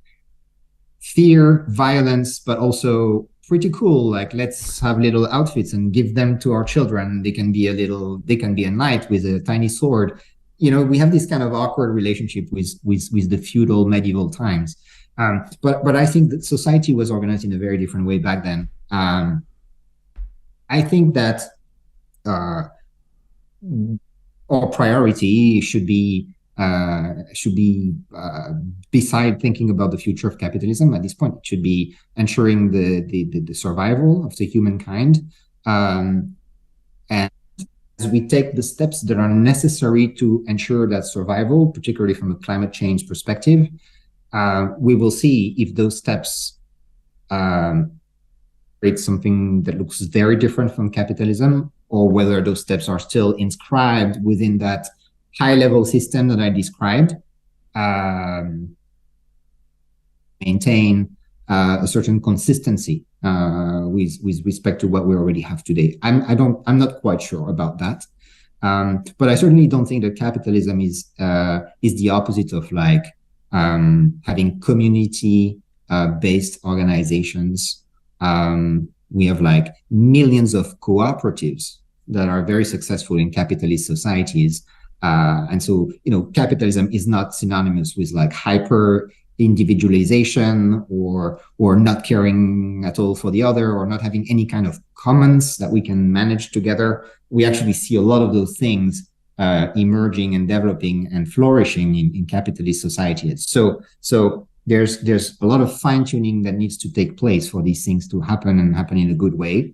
S1: Fear, violence, but also pretty cool. Like, let's have little outfits and give them to our children. They can be a knight with a tiny sword. We have this kind of awkward relationship with the feudal medieval times. But I think that society was organized in a very different way back then. I think that our priority should be beside thinking about the future of capitalism at this point, it should be ensuring the survival of the humankind. And as we take the steps that are necessary to ensure that survival, particularly from a climate change perspective, we will see if those steps create something that looks very different from capitalism, or whether those steps are still inscribed within that high-level system that I described, maintain a certain consistency with respect to what we already have today. I'm not quite sure about that, but I certainly don't think that capitalism is the opposite of like having community based organizations. We have like millions of cooperatives that are very successful in capitalist societies. And so, capitalism is not synonymous with like hyper individualization or not caring at all for the other, or not having any kind of commons that we can manage together. We actually see a lot of those things emerging and developing and flourishing in capitalist societies. So there's a lot of fine tuning that needs to take place for these things to happen, and happen in a good way.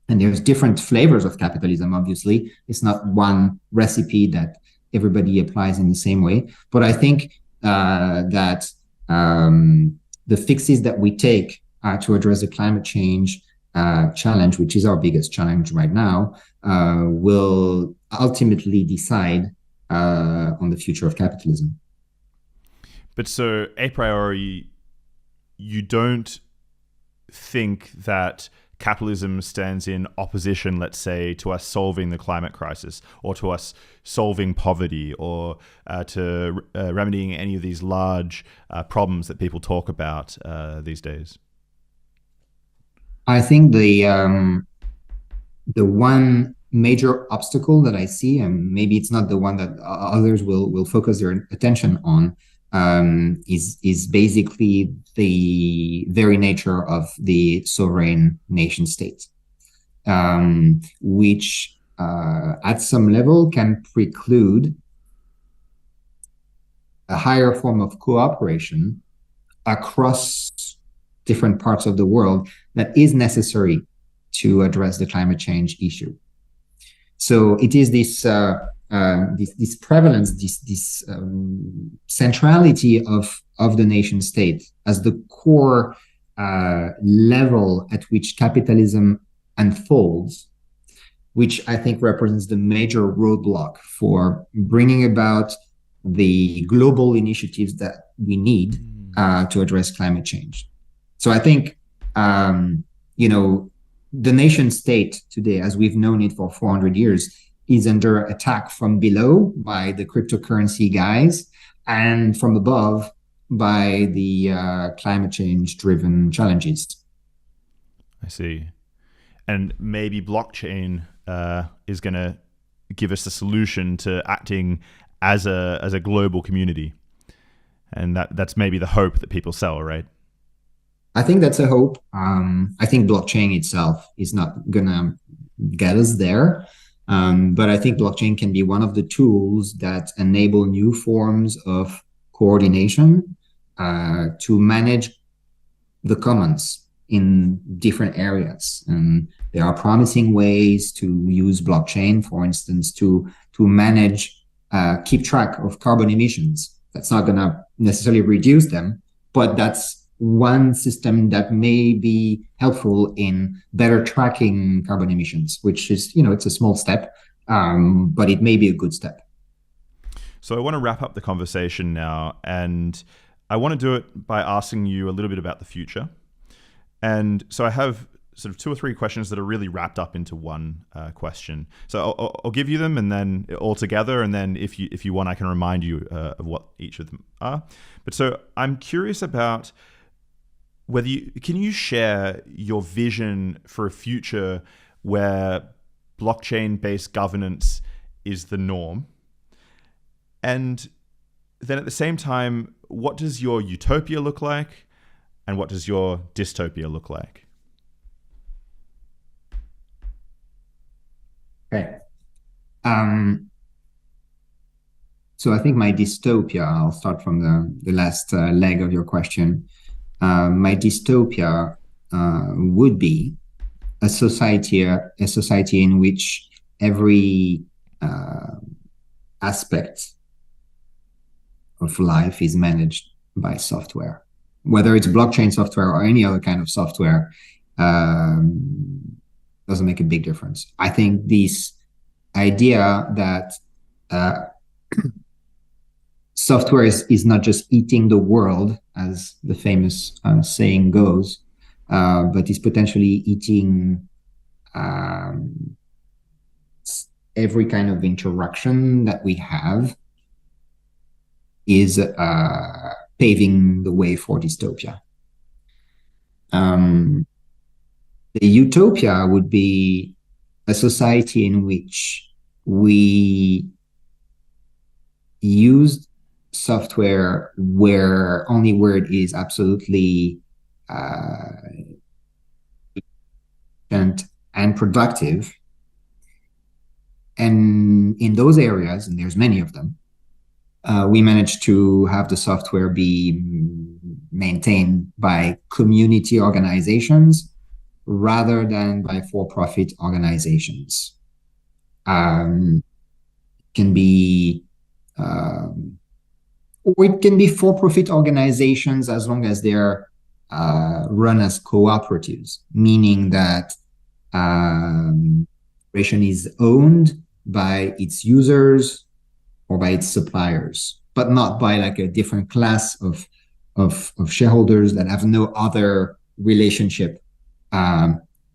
S1: And there's different flavors of capitalism, obviously. It's not one recipe that everybody applies in the same way. But I think that the fixes that we take to address the climate change challenge, which is our biggest challenge right now, will ultimately decide on the future of capitalism.
S2: But so, a priori, you don't think that capitalism stands in opposition, let's say, to us solving the climate crisis, or to us solving poverty, or to remedying any of these large problems that people talk about these days?
S1: I think the one major obstacle that I see, and maybe it's not the one that others will focus their attention on, is basically the very nature of the sovereign nation state, which at some level can preclude a higher form of cooperation across different parts of the world that is necessary to address the climate change issue. So it is this prevalence, this centrality of the nation state as the core level at which capitalism unfolds, which I think represents the major roadblock for bringing about the global initiatives that we need to address climate change. So I think, the nation state today, as we've known it for 400 years, is under attack from below by the cryptocurrency guys, and from above by the climate change driven challenges.
S2: I see. And maybe blockchain is going to give us a solution to acting as a global community. And that's maybe the hope that people sell, right?
S1: I think that's a hope. I think blockchain itself is not going to get us there. But I think blockchain can be one of the tools that enable new forms of coordination to manage the commons in different areas. And there are promising ways to use blockchain, for instance, to manage, keep track of carbon emissions. That's not going to necessarily reduce them, but that's one system that may be helpful in better tracking carbon emissions, which is, it's a small step, but it may be a good step.
S2: So I want to wrap up the conversation now, and I want to do it by asking you a little bit about the future. And so I have sort of 2 or 3 questions that are really wrapped up into one question. So I'll give you them, and then all together, and then if you want, I can remind you of what each of them are. But so I'm curious about whether can you share your vision for a future where blockchain-based governance is the norm? And then at the same time, what does your utopia look like? And what does your dystopia look like?
S1: Okay. So I think my dystopia, I'll start from the last leg of your question. My dystopia would be a society in which every aspect of life is managed by software, whether it's blockchain software or any other kind of software. Doesn't make a big difference. I think this idea that software is not just eating the world, as the famous saying goes, but is potentially eating every kind of interaction that we have, is paving the way for dystopia. The utopia would be a society in which we use software only where it is absolutely and productive. And in those areas, and there's many of them, we managed to have the software be maintained by community organizations rather than by for-profit organizations. Can be or it can be for-profit organizations as long as they're run as cooperatives, meaning that operation is owned by its users or by its suppliers, but not by like a different class of shareholders that have no other relationship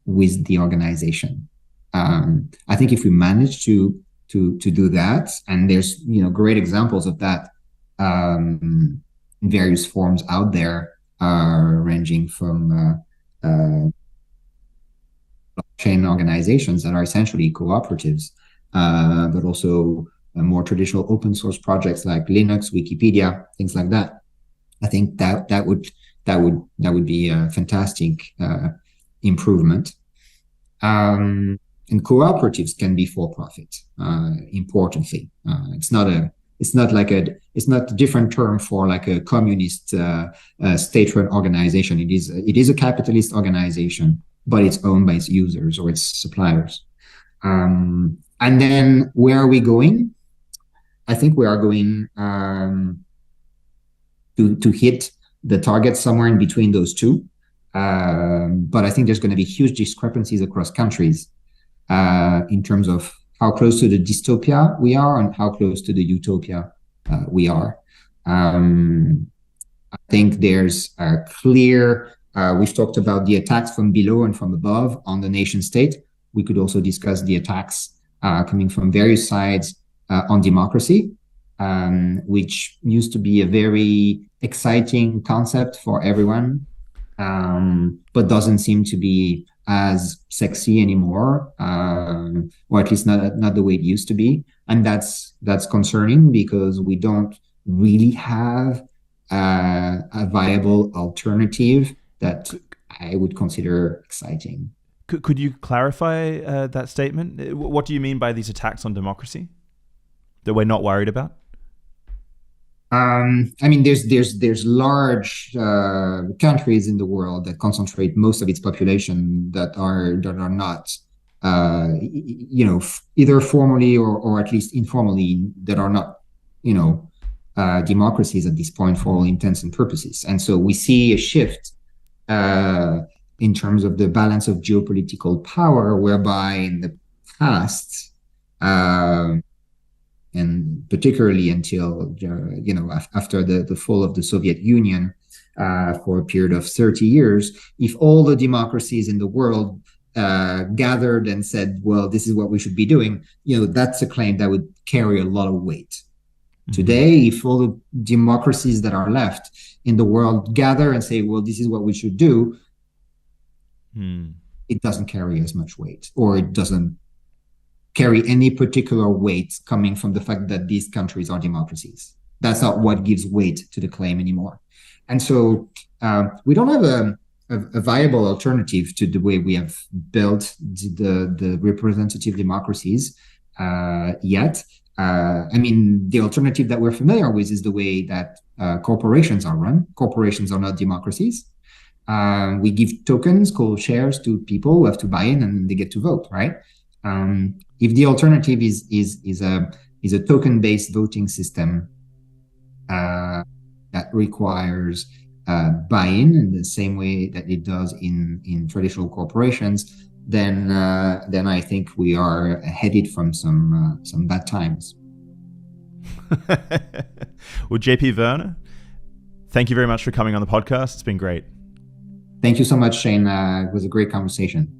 S1: with the organization. I think if we manage to do that, and there's great examples of that in various forms out there, ranging from blockchain organizations that are essentially cooperatives, but also more traditional open source projects like Linux, Wikipedia, things like that. I think that would be a fantastic improvement. And cooperatives can be for profit. Importantly, it's not a different term for like a communist state-run organization. It is a capitalist organization, but it's owned by its users or its suppliers. And then where are we going? I think we are going to hit the target somewhere in between those two. But I think there's going to be huge discrepancies across countries in terms of how close to the dystopia we are and how close to the utopia we are. I think there's a clear, we've talked about the attacks from below and from above on the nation state. We could also discuss the attacks coming from various sides on democracy, which used to be a very exciting concept for everyone, but doesn't seem to be as sexy anymore, or at least not the way it used to be. And that's concerning because we don't really have a viable alternative that I would consider exciting.
S2: Could you clarify that statement? What do you mean by these attacks on democracy that we're not worried about?
S1: I mean, there's large countries in the world that concentrate most of its population that are not, either formally or at least informally, that are not, democracies at this point for all intents and purposes. And so we see a shift in terms of the balance of geopolitical power, whereby in the past, and particularly until, after the fall of the Soviet Union, for a period of 30 years, if all the democracies in the world gathered and said, well, this is what we should be doing, that's a claim that would carry a lot of weight. Mm-hmm. Today, if all the democracies that are left in the world gather and say, well, this is what we should do, it doesn't carry as much weight, or it doesn't carry any particular weight coming from the fact that these countries are democracies. That's not what gives weight to the claim anymore. And so we don't have a viable alternative to the way we have built the representative democracies yet. I mean, the alternative that we're familiar with is the way that corporations are run. Corporations are not democracies. We give tokens called shares to people who have to buy in, and they get to vote, right? If the alternative is a token-based voting system that requires buy-in in the same way that it does in traditional corporations, then I think we are headed from some bad times.
S2: Well, JP Vergne, thank you very much for coming on the podcast. It's been great.
S1: Thank you so much, Shane. It was a great conversation.